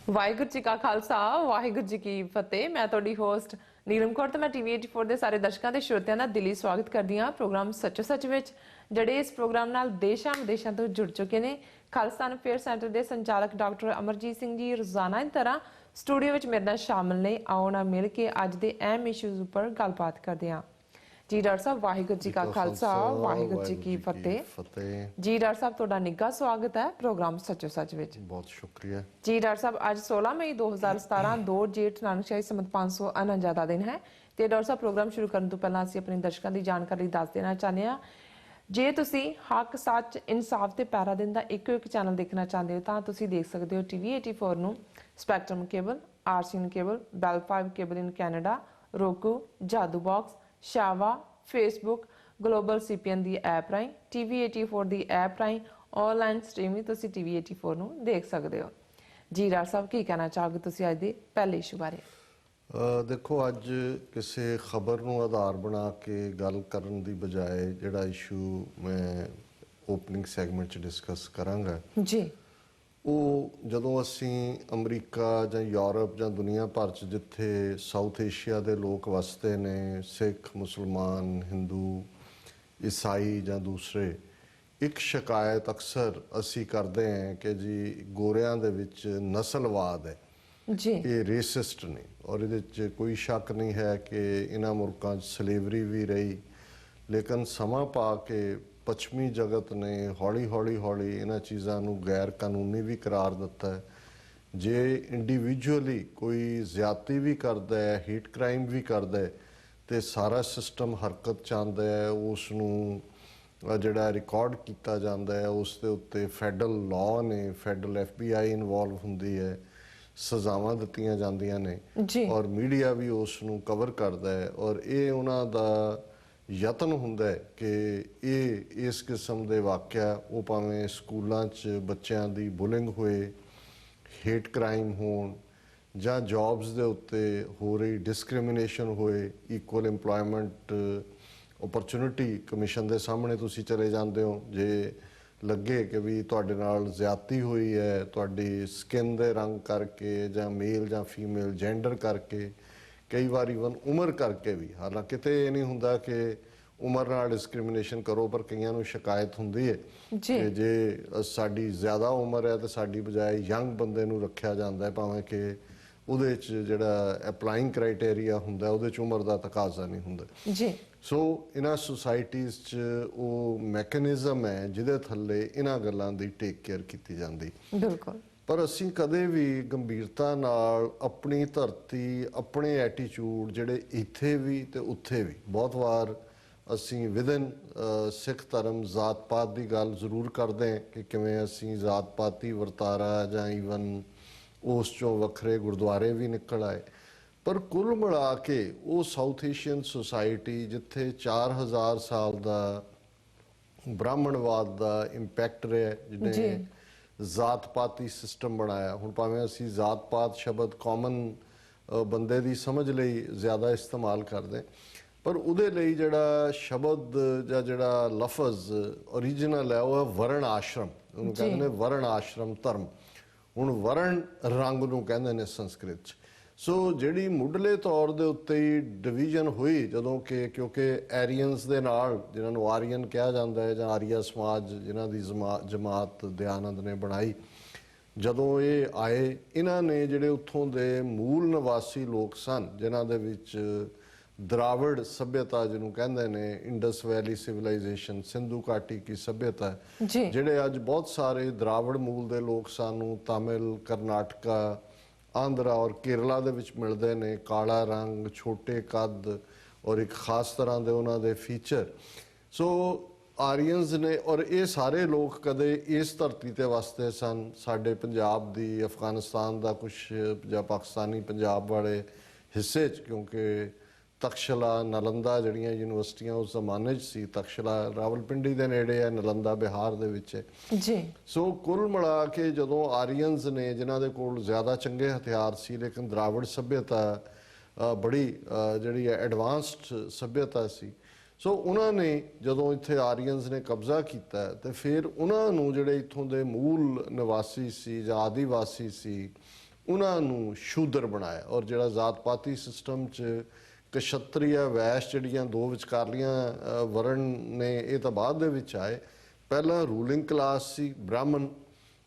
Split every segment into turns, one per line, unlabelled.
ਵਾਹਿਗੁਰੂ ਜੀ ਕਾ ਖਾਲਸਾ ਵਾਹਿਗੁਰੂ ਜੀ ਕੀ ਫਤਿਹ। ਮੈਂ ਤੁਹਾਡੀ ਹੋਸਟ ਨੀਲਮ ਕੌਰ ਤੇ ਮੈਂ ਟੀਵੀ 84 ਦੇ ਸਾਰੇ ਦਰਸ਼ਕਾਂ ਤੇ ਸ਼ਰੋਤਿਆਂ ਦਾ ਦਿਲੀ ਸਵਾਗਤ ਕਰਦੀ ਹਾਂ ਪ੍ਰੋਗਰਾਮ ਸੱਚੋ ਸੱਚ ਵਿੱਚ, ਜਿਹੜੇ ਇਸ ਪ੍ਰੋਗਰਾਮ ਨਾਲ ਦੇਸ਼ਾਂ ਵਿਦੇਸ਼ਾਂ ਤੋਂ ਜੁੜ ਚੁੱਕੇ ਨੇ। ਖਾਲਸਤਾਨ ਅਫੇਅਰ ਸੈਂਟਰ ਦੇ ਸੰਚਾਲਕ ਡਾਕਟਰ ਅਮਰਜੀਤ ਸਿੰਘ ਜੀ ਰੋਜ਼ਾਨਾ ਦੀ ਤਰ੍ਹਾਂ ਸਟੂਡੀਓ ਵਿੱਚ ਮੇਰੇ ਨਾਲ ਸ਼ਾਮਲ ਨੇ। ਆਓ ਨਾ ਮਿਲ ਕੇ ਅੱਜ ਦੇ ਅਹਿਮ ਇਸ਼ੂਜ਼ ਉੱਪਰ ਗੱਲਬਾਤ ਕਰਦੇ ਹਾਂ। जी डॉक्टर साहब वाहिगुरू जी का खालसा वाहिगुरू जी की फतेह। जी डॉक्टर साहब ਤੁਹਾਡਾ ਨਿੱਘਾ ਸਵਾਗਤ ਹੈ ਪ੍ਰੋਗਰਾਮ ਸੱਚੋ ਸੱਚ ਵਿੱਚ।
ਬਹੁਤ ਸ਼ੁਕਰੀਆ
ਜੀ ਡਾਕਟਰ ਸਾਹਿਬ, ਅੱਜ 16 ਮਈ 2017 2 ਜੇਠ ਨਾਨਕਸ਼ਾਹੀ ਸੰਮਤ 549 ਦਾ ਦਿਨ ਹੈ ਤੇ ਡਾਕਟਰ ਸਾਹਿਬ ਪ੍ਰੋਗਰਾਮ ਸ਼ੁਰੂ ਕਰਨ ਤੋਂ ਪਹਿਲਾਂ ਅਸੀਂ ਆਪਣੇ ਦਰਸ਼ਕਾਂ ਦੀ ਜਾਣਕਾਰੀ ਦੱਸ ਦੇਣਾ ਚਾਹੁੰਦੇ ਹਾਂ। ਜੇ ਤੁਸੀਂ ਹੱਕ ਸੱਚ ਇਨਸਾਫ ਤੇ ਪੈਰਾ ਦਿਨ ਦਾ ਇੱਕੋ ਇੱਕ ਚੈਨਲ ਦੇਖਣਾ ਚਾਹੁੰਦੇ ਹੋ ਤਾਂ ਤੁਸੀਂ ਦੇਖ ਸਕਦੇ ਹੋ ਟੀਵੀ 84 ਨੂੰ, Spectrum cable, RCN cable, Bell 5 cable in Canada, roku, Jadoo box, ਸ਼ਾਵਾ, ਫੇਸਬੁੱਕ, ਗਲੋਬਲ ਸੀਪੀਐਨ ਦੀ ਐਪ ਰਾਹੀਂ, ਟੀਵੀ 84 ਦੀ ਐਪ ਰਾਹੀਂ ਆਨਲਾਈਨ ਸਟ੍ਰੀਮਿੰਗ ਤੁਸੀਂ ਟੀਵੀ 84 ਨੂੰ ਦੇਖ ਸਕਦੇ ਹੋ। ਜੀ ਡਾਕਟਰ ਸਾਹਿਬ, ਕੀ ਕਹਿਣਾ ਚਾਹੋਗੇ ਤੁਸੀਂ ਅੱਜ ਦੇ ਪਹਿਲੇ ਇਸ਼ੂ ਬਾਰੇ?
ਦੇਖੋ, ਅੱਜ ਕਿਸੇ ਖਬਰ ਨੂੰ ਆਧਾਰ ਬਣਾ ਕੇ ਗੱਲ ਕਰਨ ਦੀ ਬਜਾਏ ਜਿਹੜਾ ਇਸ਼ੂ ਮੈਂ ਓਪਨਿੰਗ ਸੈਗਮੈਂਟ 'ਚ ਡਿਸਕਸ ਕਰਾਂਗਾ
ਜੀ,
ਉਹ ਜਦੋਂ ਅਸੀਂ ਅਮਰੀਕਾ ਜਾਂ ਯੂਰਪ ਜਾਂ ਦੁਨੀਆ ਭਰ 'ਚ ਜਿੱਥੇ ਸਾਊਥ ਏਸ਼ੀਆ ਦੇ ਲੋਕ ਵਸਦੇ ਨੇ, ਸਿੱਖ, ਮੁਸਲਮਾਨ, ਹਿੰਦੂ, ਈਸਾਈ ਜਾਂ ਦੂਸਰੇ, ਇੱਕ ਸ਼ਿਕਾਇਤ ਅਕਸਰ ਅਸੀਂ ਕਰਦੇ ਹਾਂ ਕਿ ਜੀ ਗੋਰਿਆਂ ਦੇ ਵਿੱਚ ਨਸਲਵਾਦ ਹੈ
ਜੀ,
ਇਹ ਰੇਸਿਸਟ ਨੇ। ਔਰ ਇਹਦੇ 'ਚ ਕੋਈ ਸ਼ੱਕ ਨਹੀਂ ਹੈ ਕਿ ਇਹਨਾਂ ਮੁਲਕਾਂ 'ਚ ਸਲੇਵਰੀ ਵੀ ਰਹੀ, ਲੇਕਿਨ ਸਮਾਂ ਪਾ ਕੇ ਪੱਛਮੀ ਜਗਤ ਨੇ ਹੌਲੀ ਹੌਲੀ ਹੌਲੀ ਇਹਨਾਂ ਚੀਜ਼ਾਂ ਨੂੰ ਗੈਰ ਕਾਨੂੰਨੀ ਵੀ ਕਰਾਰ ਦਿੱਤਾ ਹੈ। ਜੇ ਇੰਡੀਵਿਜੂਅਲੀ ਕੋਈ ਜ਼ਿਆਦਤੀ ਵੀ ਕਰਦਾ ਹੈ, ਹੀਟ ਕ੍ਰਾਈਮ ਵੀ ਕਰਦਾ ਹੈ, ਤੇ ਸਾਰਾ ਸਿਸਟਮ ਹਰਕਤ 'ਚ ਆਉਂਦਾ ਹੈ, ਉਸ ਨੂੰ ਜਿਹੜਾ ਰਿਕਾਰਡ ਕੀਤਾ ਜਾਂਦਾ ਹੈ, ਉਸ ਦੇ ਉੱਤੇ ਫੈਡਰਲ ਲਾਅ ਨੇ, ਫੈਡਰਲ FBI ਇਨਵੋਲਵ ਹੁੰਦੀ ਹੈ, ਸਜ਼ਾਵਾਂ ਦਿੱਤੀਆਂ ਜਾਂਦੀਆਂ ਨੇ ਔਰ ਮੀਡੀਆ ਵੀ ਉਸ ਨੂੰ ਕਵਰ ਕਰਦਾ ਹੈ। ਔਰ ਇਹ ਉਹਨਾਂ ਦਾ ਯਤਨ ਹੁੰਦਾ ਹੈ ਕਿ ਇਹ ਇਸ ਕਿਸਮ ਦੇ ਵਾਕਿਆ, ਉਹ ਭਾਵੇਂ ਸਕੂਲਾਂ 'ਚ ਬੱਚਿਆਂ ਦੀ ਬੁਲਿੰਗ ਹੋਏ, ਹੇਟ ਕ੍ਰਾਈਮ ਹੋਣ, ਜਾਂ ਜੌਬਸ ਦੇ ਉੱਤੇ ਹੋ ਰਹੀ ਡਿਸਕ੍ਰਿਮੀਨੇਸ਼ਨ ਹੋਏ, ਇਕੁਅਲ ਇੰਪਲੋਇਮੈਂਟ ਓਪਰਚੁਨਿਟੀ ਕਮਿਸ਼ਨ ਦੇ ਸਾਹਮਣੇ ਤੁਸੀਂ ਚਲੇ ਜਾਂਦੇ ਹੋ, ਜੇ ਲੱਗੇ ਕਿ ਵੀ ਤੁਹਾਡੇ ਨਾਲ ਜ਼ਿਆਦਤੀ ਹੋਈ ਹੈ ਤੁਹਾਡੀ ਸਕਿਨ ਦੇ ਰੰਗ ਕਰਕੇ ਜਾਂ ਮੇਲ ਜਾਂ ਫੀਮੇਲ ਜੈਂਡਰ ਕਰਕੇ, ਕਈ ਵਾਰ ਈਵਨ ਉਮਰ ਕਰਕੇ ਵੀ, ਹਾਲਾਂਕਿ ਤੇ ਇਹ ਨਹੀਂ ਹੁੰਦਾ ਕਿ ਉਮਰ ਨਾਲ ਡਿਸਕ੍ਰਿਮੀਨੇਸ਼ਨ ਕਰੋ, ਪਰ ਕਈਆਂ ਨੂੰ ਸ਼ਿਕਾਇਤ ਹੁੰਦੀ ਹੈ ਕਿ ਜੇ ਸਾਡੀ ਜ਼ਿਆਦਾ ਉਮਰ ਹੈ ਤਾਂ ਸਾਡੀ ਬਜਾਏ ਯੰਗ ਬੰਦੇ ਨੂੰ ਰੱਖਿਆ ਜਾਂਦਾ ਹੈ, ਭਾਵੇਂ ਕਿ ਉਹਦੇ 'ਚ ਜਿਹੜਾ ਅਪਲਾਈਂਗ ਕ੍ਰਾਈਟੇਰੀਆ ਹੁੰਦਾ ਉਹਦੇ 'ਚ ਉਮਰ ਦਾ ਤਕਾਜ਼ਾ ਨਹੀਂ ਹੁੰਦਾ ਜੀ। ਸੋ ਇਹਨਾਂ ਸੁਸਾਇਟੀਜ਼ 'ਚ ਉਹ ਮੈਕੈਨਿਜ਼ਮ ਹੈ ਜਿਹਦੇ ਥੱਲੇ ਇਹਨਾਂ ਗੱਲਾਂ ਦੀ ਟੇਕ ਕੇਅਰ ਕੀਤੀ ਜਾਂਦੀ। ਬਿਲਕੁਲ। ਪਰ ਅਸੀਂ ਕਦੇ ਵੀ ਗੰਭੀਰਤਾ ਨਾਲ ਆਪਣੀ ਧਰਤੀ, ਆਪਣੇ ਐਟੀਚਿਊਡ ਜਿਹੜੇ ਇੱਥੇ ਵੀ ਤੇ ਉੱਥੇ ਵੀ, ਬਹੁਤ ਵਾਰ ਅਸੀਂ ਵਿਦਨ ਸਿੱਖ ਧਰਮ ਜ਼ਾਤ ਪਾਤ ਦੀ ਗੱਲ ਜ਼ਰੂਰ ਕਰਦੇ ਹਾਂ ਕਿ ਕਿਵੇਂ ਅਸੀਂ ਜ਼ਾਤ ਪਾਤੀ ਵਰਤਾਰਾ ਜਾਂ ਈਵਨ ਉਸ 'ਚੋਂ ਵੱਖਰੇ ਗੁਰਦੁਆਰੇ ਵੀ ਨਿਕਲ ਆਏ, ਪਰ ਕੁੱਲ ਮਿਲਾ ਕੇ ਉਹ ਸਾਊਥ ਏਸ਼ੀਅਨ ਸੁਸਾਇਟੀ ਜਿੱਥੇ 4000 ਸਾਲ ਦਾ ਬ੍ਰਾਹਮਣਵਾਦ ਦਾ ਇੰਪੈਕਟ ਰਿਹਾ, ਜਿਹਨੇ ਜ਼ਾਤ ਪਾਤੀ ਸਿਸਟਮ ਬਣਾਇਆ। ਹੁਣ ਭਾਵੇਂ ਅਸੀਂ ਜ਼ਾਤ ਪਾਤ ਸ਼ਬਦ ਕਾਮਨ ਬੰਦੇ ਦੀ ਸਮਝ ਲਈ ਜ਼ਿਆਦਾ ਇਸਤੇਮਾਲ ਕਰਦੇ, ਪਰ ਉਹਦੇ ਲਈ ਜਿਹੜਾ ਸ਼ਬਦ ਜਾਂ ਜਿਹੜਾ ਲਫ਼ਜ਼ ਓਰੀਜਨਲ ਹੈ ਉਹ ਹੈ ਵਰਣ ਆਸ਼ਰਮ। ਉਹਨੂੰ ਕਹਿੰਦੇ ਨੇ ਵਰਣ ਆਸ਼ਰਮ ਧਰਮ। ਹੁਣ ਵਰਣ ਰੰਗ ਨੂੰ ਕਹਿੰਦੇ ਨੇ ਸੰਸਕ੍ਰਿਤ 'ਚ। ਸੋ ਜਿਹੜੀ ਮੁੱਢਲੇ ਤੌਰ ਦੇ ਉੱਤੇ ਹੀ ਡਿਵੀਜ਼ਨ ਹੋਈ ਜਦੋਂ ਕਿ, ਕਿਉਂਕਿ ਐਰੀਅਨਸ ਦੇ ਨਾਲ, ਜਿਹਨਾਂ ਨੂੰ ਆਰੀਅਨ ਕਿਹਾ ਜਾਂਦਾ ਹੈ ਜਾਂ ਆਰੀਆ ਸਮਾਜ ਜਿਨ੍ਹਾਂ ਦੀ ਜਮਾਤ ਦਿਆਨੰਦ ਨੇ ਬਣਾਈ, ਜਦੋਂ ਇਹ ਆਏ, ਇਹਨਾਂ ਨੇ ਜਿਹੜੇ ਉੱਥੋਂ ਦੇ ਮੂਲ ਨਿਵਾਸੀ ਲੋਕ ਸਨ ਜਿਨ੍ਹਾਂ ਦੇ ਵਿੱਚ ਦਰਾਵੜ ਸੱਭਿਅਤਾ ਜਿਹਨੂੰ ਕਹਿੰਦੇ ਨੇ, ਇੰਡਸ ਵੈਲੀ ਸਿਵਲਾਈਜੇਸ਼ਨ, ਸਿੰਧੂ ਘਾਟੀ ਕੀ ਸੱਭਿਅਤਾ, ਜਿਹੜੇ ਅੱਜ ਬਹੁਤ ਸਾਰੇ ਦਰਾਵੜ ਮੂਲ ਦੇ ਲੋਕ ਸਾਨੂੰ ਤਾਮਿਲ, ਕਰਨਾਟਕਾ, ਆਂਧਰਾ ਔਰ ਕੇਰਲਾ ਦੇ ਵਿੱਚ ਮਿਲਦੇ ਨੇ, ਕਾਲਾ ਰੰਗ, ਛੋਟੇ ਕੱਦ ਔਰ ਇੱਕ ਖਾਸ ਤਰ੍ਹਾਂ ਦੇ ਉਹਨਾਂ ਦੇ ਫੀਚਰ। ਸੋ ਆਰੀਅਨਸ ਨੇ, ਔਰ ਇਹ ਸਾਰੇ ਲੋਕ ਕਦੇ ਇਸ ਧਰਤੀ ਤੇ ਵਸਦੇ ਸਨ, ਸਾਡੇ ਪੰਜਾਬ ਦੀ, ਅਫਗਾਨਿਸਤਾਨ ਦਾ ਕੁਛ ਜਾਂ ਪਾਕਿਸਤਾਨੀ ਪੰਜਾਬ ਵਾਲੇ ਹਿੱਸੇ 'ਚ, ਕਿਉਂਕਿ ਤਕਸ਼ਲਾ, ਨਲੰਦਾ ਜਿਹੜੀਆਂ ਯੂਨੀਵਰਸਿਟੀਆਂ ਉਸ ਜ਼ਮਾਨੇ 'ਚ ਸੀ, ਤਕਸ਼ਲਾ ਰਾਵਲਪਿੰਡੀ ਦੇ ਨੇੜੇ ਹੈ, ਨਲੰਦਾ ਬਿਹਾਰ ਦੇ ਵਿੱਚ ਹੈ ਜੀ। ਸੋ ਕੁੱਲ ਮਿਲਾ ਕੇ ਜਦੋਂ ਆਰੀਅਨਸ ਨੇ, ਜਿਨ੍ਹਾਂ ਦੇ ਕੋਲ ਜ਼ਿਆਦਾ ਚੰਗੇ ਹਥਿਆਰ ਸੀ, ਲੇਕਿਨ ਦਰਾਵੜ ਸੱਭਿਅਤਾ ਬੜੀ ਜਿਹੜੀ ਹੈ ਐਡਵਾਂਸਡ ਸੱਭਿਅਤਾ ਸੀ, ਸੋ ਉਹਨਾਂ ਨੇ ਜਦੋਂ ਇੱਥੇ ਆਰੀਅਨਸ ਨੇ ਕਬਜ਼ਾ ਕੀਤਾ ਤੇ ਫਿਰ ਉਹਨਾਂ ਨੂੰ ਜਿਹੜੇ ਇੱਥੋਂ ਦੇ ਮੂਲ ਨਿਵਾਸੀ ਸੀ ਜਾਂ ਆਦੀਵਾਸੀ ਸੀ, ਉਹਨਾਂ ਨੂੰ ਸ਼ੂਦਰ ਬਣਾਇਆ। ਔਰ ਜਿਹੜਾ ਜ਼ਾਤ ਪਾਤੀ ਸਿਸਟਮ 'ਚ ਕਸ਼ਤਰੀਆ ਵੈਸ਼ ਜਿਹੜੀਆਂ ਦੋ ਵਿਚਕਾਰਲੀਆਂ ਵਰਣ ਨੇ, ਇਹ ਤਾਂ ਬਾਅਦ ਦੇ ਵਿੱਚ ਆਏ। ਪਹਿਲਾਂ ਰੂਲਿੰਗ ਕਲਾਸ ਸੀ ਬ੍ਰਾਹਮਣ,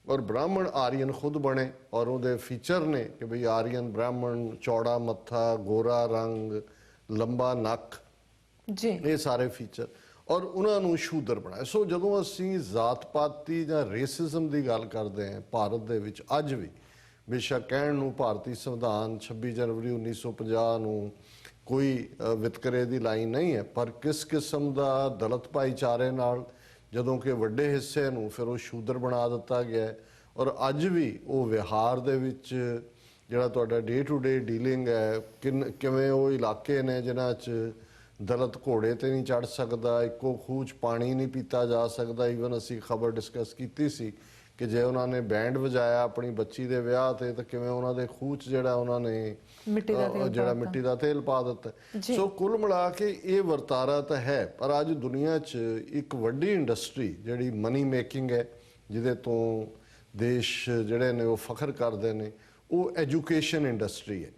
ਔਰ ਬ੍ਰਾਹਮਣ ਆਰੀਅਨ ਖੁਦ ਬਣੇ, ਔਰ ਉਹਦੇ ਫੀਚਰ ਨੇ ਕਿ ਬਈ ਆਰੀਅਨ ਬ੍ਰਾਹਮਣ, ਚੌੜਾ ਮੱਥਾ, ਗੋਰਾ ਰੰਗ, ਲੰਬਾ ਨੱਕ,
ਜੀ
ਇਹ ਸਾਰੇ ਫੀਚਰ, ਔਰ ਉਹਨਾਂ ਨੂੰ ਸ਼ੂਦਰ ਬਣਾਇਆ। ਸੋ ਜਦੋਂ ਅਸੀਂ ਜ਼ਾਤ ਪਾਤੀ ਜਾਂ ਰੇਸਿਜ਼ਮ ਦੀ ਗੱਲ ਕਰਦੇ ਹਾਂ ਭਾਰਤ ਦੇ ਵਿੱਚ ਅੱਜ ਵੀ, ਬੇਸ਼ੱਕ ਕਹਿਣ ਨੂੰ ਭਾਰਤੀ ਸੰਵਿਧਾਨ 26 ਜਨਵਰੀ 1950 ਨੂੰ ਕੋਈ ਵਿਤਕਰੇ ਦੀ ਲਾਈਨ ਨਹੀਂ ਹੈ, ਪਰ ਕਿਸ ਕਿਸਮ ਦਾ ਦਲਿਤ ਭਾਈਚਾਰੇ ਨਾਲ ਜਦੋਂ ਕਿ ਵੱਡੇ ਹਿੱਸੇ ਨੂੰ ਫਿਰ ਉਹ ਸ਼ੂਦਰ ਬਣਾ ਦਿੱਤਾ ਗਿਆ, ਔਰ ਅੱਜ ਵੀ ਉਹ ਵਿਹਾਰ ਦੇ ਵਿੱਚ ਜਿਹੜਾ ਤੁਹਾਡਾ ਡੇ ਟੂ ਡੇ ਡੀਲਿੰਗ ਹੈ, ਕਿਵੇਂ ਉਹ ਇਲਾਕੇ ਨੇ ਜਿਨ੍ਹਾਂ 'ਚ ਦਲਿਤ ਘੋੜੇ ਤੇ ਨਹੀਂ ਚੜ ਸਕਦਾ, ਇੱਕੋ ਖੂਹ 'ਚ ਪਾਣੀ ਨਹੀਂ ਪੀਤਾ ਜਾ ਸਕਦਾ। ਈਵਨ ਅਸੀਂ ਖਬਰ ਡਿਸਕਸ ਕੀਤੀ ਸੀ ਕਿ ਜੇ ਉਹਨਾਂ ਨੇ ਬੈਂਡ ਵਜਾਇਆ ਆਪਣੀ ਬੱਚੀ ਦੇ ਵਿਆਹ ਤੇ ਤਾਂ ਕਿਵੇਂ ਉਹਨਾਂ ਦੇ ਖੂਹ 'ਚ ਜਿਹੜਾ ਉਹਨਾਂ ਨੇ ਮਿੱਟੀ ਦਾ ਤੇਲ ਪਾ ਦਿੱਤਾ। ਸੋ ਕੁੱਲ ਮਿਲਾ ਕੇ ਇਹ ਵਰਤਾਰਾ ਤਾਂ ਹੈ, ਪਰ ਅੱਜ ਦੁਨੀਆ 'ਚ ਇੱਕ ਵੱਡੀ ਇੰਡਸਟਰੀ ਜਿਹੜੀ ਮਨੀ ਮੇਕਿੰਗ ਹੈ, ਜਿਹਦੇ ਤੋਂ ਦੇਸ਼ ਜਿਹੜੇ ਨੇ ਉਹ ਫਖਰ ਕਰਦੇ ਨੇ, ਉਹ ਐਜੂਕੇਸ਼ਨ ਇੰਡਸਟਰੀ ਹੈ।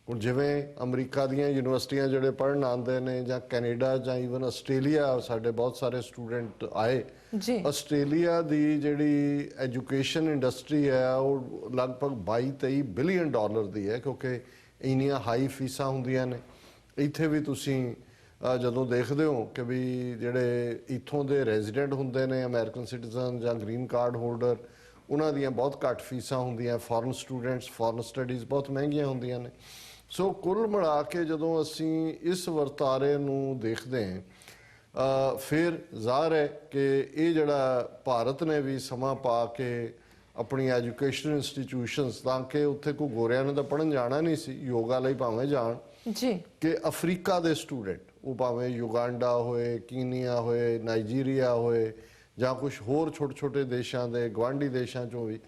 ਹੁਣ ਜਿਵੇਂ ਅਮਰੀਕਾ ਦੀਆਂ ਯੂਨੀਵਰਸਿਟੀਆਂ ਜਿਹੜੇ ਪੜ੍ਹਨ ਆਉਂਦੇ ਨੇ, ਜਾਂ ਕੈਨੇਡਾ ਜਾਂ ਈਵਨ ਆਸਟ੍ਰੇਲੀਆ, ਸਾਡੇ ਬਹੁਤ ਸਾਰੇ ਸਟੂਡੈਂਟ ਆਏ। ਆਸਟ੍ਰੇਲੀਆ ਦੀ ਜਿਹੜੀ ਐਜੂਕੇਸ਼ਨ ਇੰਡਸਟਰੀ ਹੈ ਉਹ ਲਗਭਗ 22-23 ਬਿਲੀਅਨ ਡਾਲਰ ਦੀ ਹੈ, ਕਿਉਂਕਿ ਇੰਨੀਆਂ ਹਾਈ ਫੀਸਾਂ ਹੁੰਦੀਆਂ ਨੇ। ਇੱਥੇ ਵੀ ਤੁਸੀਂ ਜਦੋਂ ਦੇਖਦੇ ਹੋ ਕਿ ਵੀ ਜਿਹੜੇ ਇੱਥੋਂ ਦੇ ਰੈਜ਼ੀਡੈਂਟ ਹੁੰਦੇ ਨੇ, ਅਮਰੀਕਨ ਸਿਟੀਜ਼ਨ ਜਾਂ ਗ੍ਰੀਨ ਕਾਰਡ ਹੋਲਡਰ, ਉਹਨਾਂ ਦੀਆਂ ਬਹੁਤ ਘੱਟ ਫੀਸਾਂ ਹੁੰਦੀਆਂ। ਫੋਰਨ ਸਟੂਡੈਂਟਸ, ਫੋਰਨ ਸਟੱਡੀਜ਼ ਬਹੁਤ ਮਹਿੰਗੀਆਂ ਹੁੰਦੀਆਂ ਨੇ। ਸੋ ਕੁੱਲ ਮਿਲਾ ਕੇ ਜਦੋਂ ਅਸੀਂ ਇਸ ਵਰਤਾਰੇ ਨੂੰ ਦੇਖਦੇ ਹਾਂ, ਫਿਰ ਜ਼ਾਹਰ ਹੈ ਕਿ ਇਹ ਜਿਹੜਾ ਭਾਰਤ ਨੇ ਵੀ ਸਮਾਂ ਪਾ ਕੇ ਆਪਣੀ ਐਜੂਕੇਸ਼ਨ ਇੰਸਟੀਟਿਊਸ਼ਨਸ, ਤਾਂ ਕਿ ਉੱਥੇ ਕੋਈ ਗੋਰਿਆਂ ਨੇ ਤਾਂ ਪੜ੍ਹਨ ਜਾਣਾ ਨਹੀਂ ਸੀ, ਯੋਗਾ ਲਈ ਭਾਵੇਂ ਜਾਣ, ਕਿ ਅਫਰੀਕਾ ਦੇ ਸਟੂਡੈਂਟ, ਉਹ ਭਾਵੇਂ ਯੁਗਾਂਡਾ ਹੋਏ, ਕੀਨੀਆ ਹੋਏ, ਨਾਈਜੀਰੀਆ ਹੋਏ, ਜਾਂ ਕੁਝ ਹੋਰ ਛੋਟੇ ਛੋਟੇ ਦੇਸ਼ਾਂ ਦੇ ਗਵਾਂਢੀ ਦੇਸ਼ਾਂ 'ਚੋਂ ਵੀ।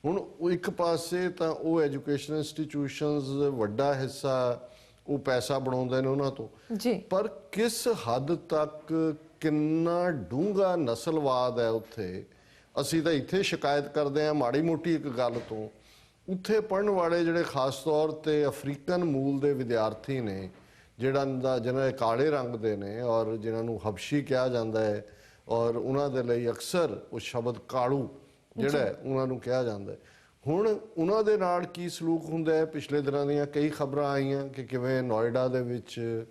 ਹੁਣ ਇੱਕ ਪਾਸੇ ਤਾਂ ਉਹ ਐਜੂਕੇਸ਼ਨ ਇੰਸਟੀਟਿਊਸ਼ਨਸ ਵੱਡਾ ਹਿੱਸਾ ਉਹ ਪੈਸਾ ਬਣਾਉਂਦੇ ਨੇ ਉਹਨਾਂ ਤੋਂ, ਪਰ ਕਿਸ ਹੱਦ ਤੱਕ ਕਿੰਨਾ ਡੂੰਘਾ ਨਸਲਵਾਦ ਹੈ ਉੱਥੇ। ਅਸੀਂ ਤਾਂ ਇੱਥੇ ਸ਼ਿਕਾਇਤ ਕਰਦੇ ਹਾਂ ਮਾੜੀ ਮੋਟੀ ਇੱਕ ਗੱਲ ਤੋਂ, ਉੱਥੇ ਪੜ੍ਹਨ ਵਾਲੇ ਜਿਹੜੇ ਖਾਸ ਤੌਰ ਤੇ ਅਫਰੀਕਨ ਮੂਲ ਦੇ ਵਿਦਿਆਰਥੀ ਨੇ, ਜਿਹਨਾਂ ਦੇ ਕਾਲੇ ਰੰਗ ਦੇ ਨੇ ਔਰ ਜਿਨ੍ਹਾਂ ਨੂੰ ਹਬਸ਼ੀ ਕਿਹਾ ਜਾਂਦਾ ਹੈ, ਔਰ ਉਹਨਾਂ ਦੇ ਲਈ ਅਕਸਰ ਉਹ ਸ਼ਬਦ ਕਾਲੂ ਜਿਹੜਾ ਉਹਨਾਂ ਨੂੰ ਕਿਹਾ ਜਾਂਦਾ ਹੈ। ਹੁਣ ਉਹਨਾਂ ਦੇ ਨਾਲ ਕੀ ਸਲੂਕ ਹੁੰਦਾ ਹੈ? ਪਿਛਲੇ ਦਿਨਾਂ ਦੀਆਂ ਕਈ ਖਬਰਾਂ ਆਈਆਂ ਕਿ ਕਿਵੇਂ ਨੋਇਡਾ ਦੇ ਵਿੱਚ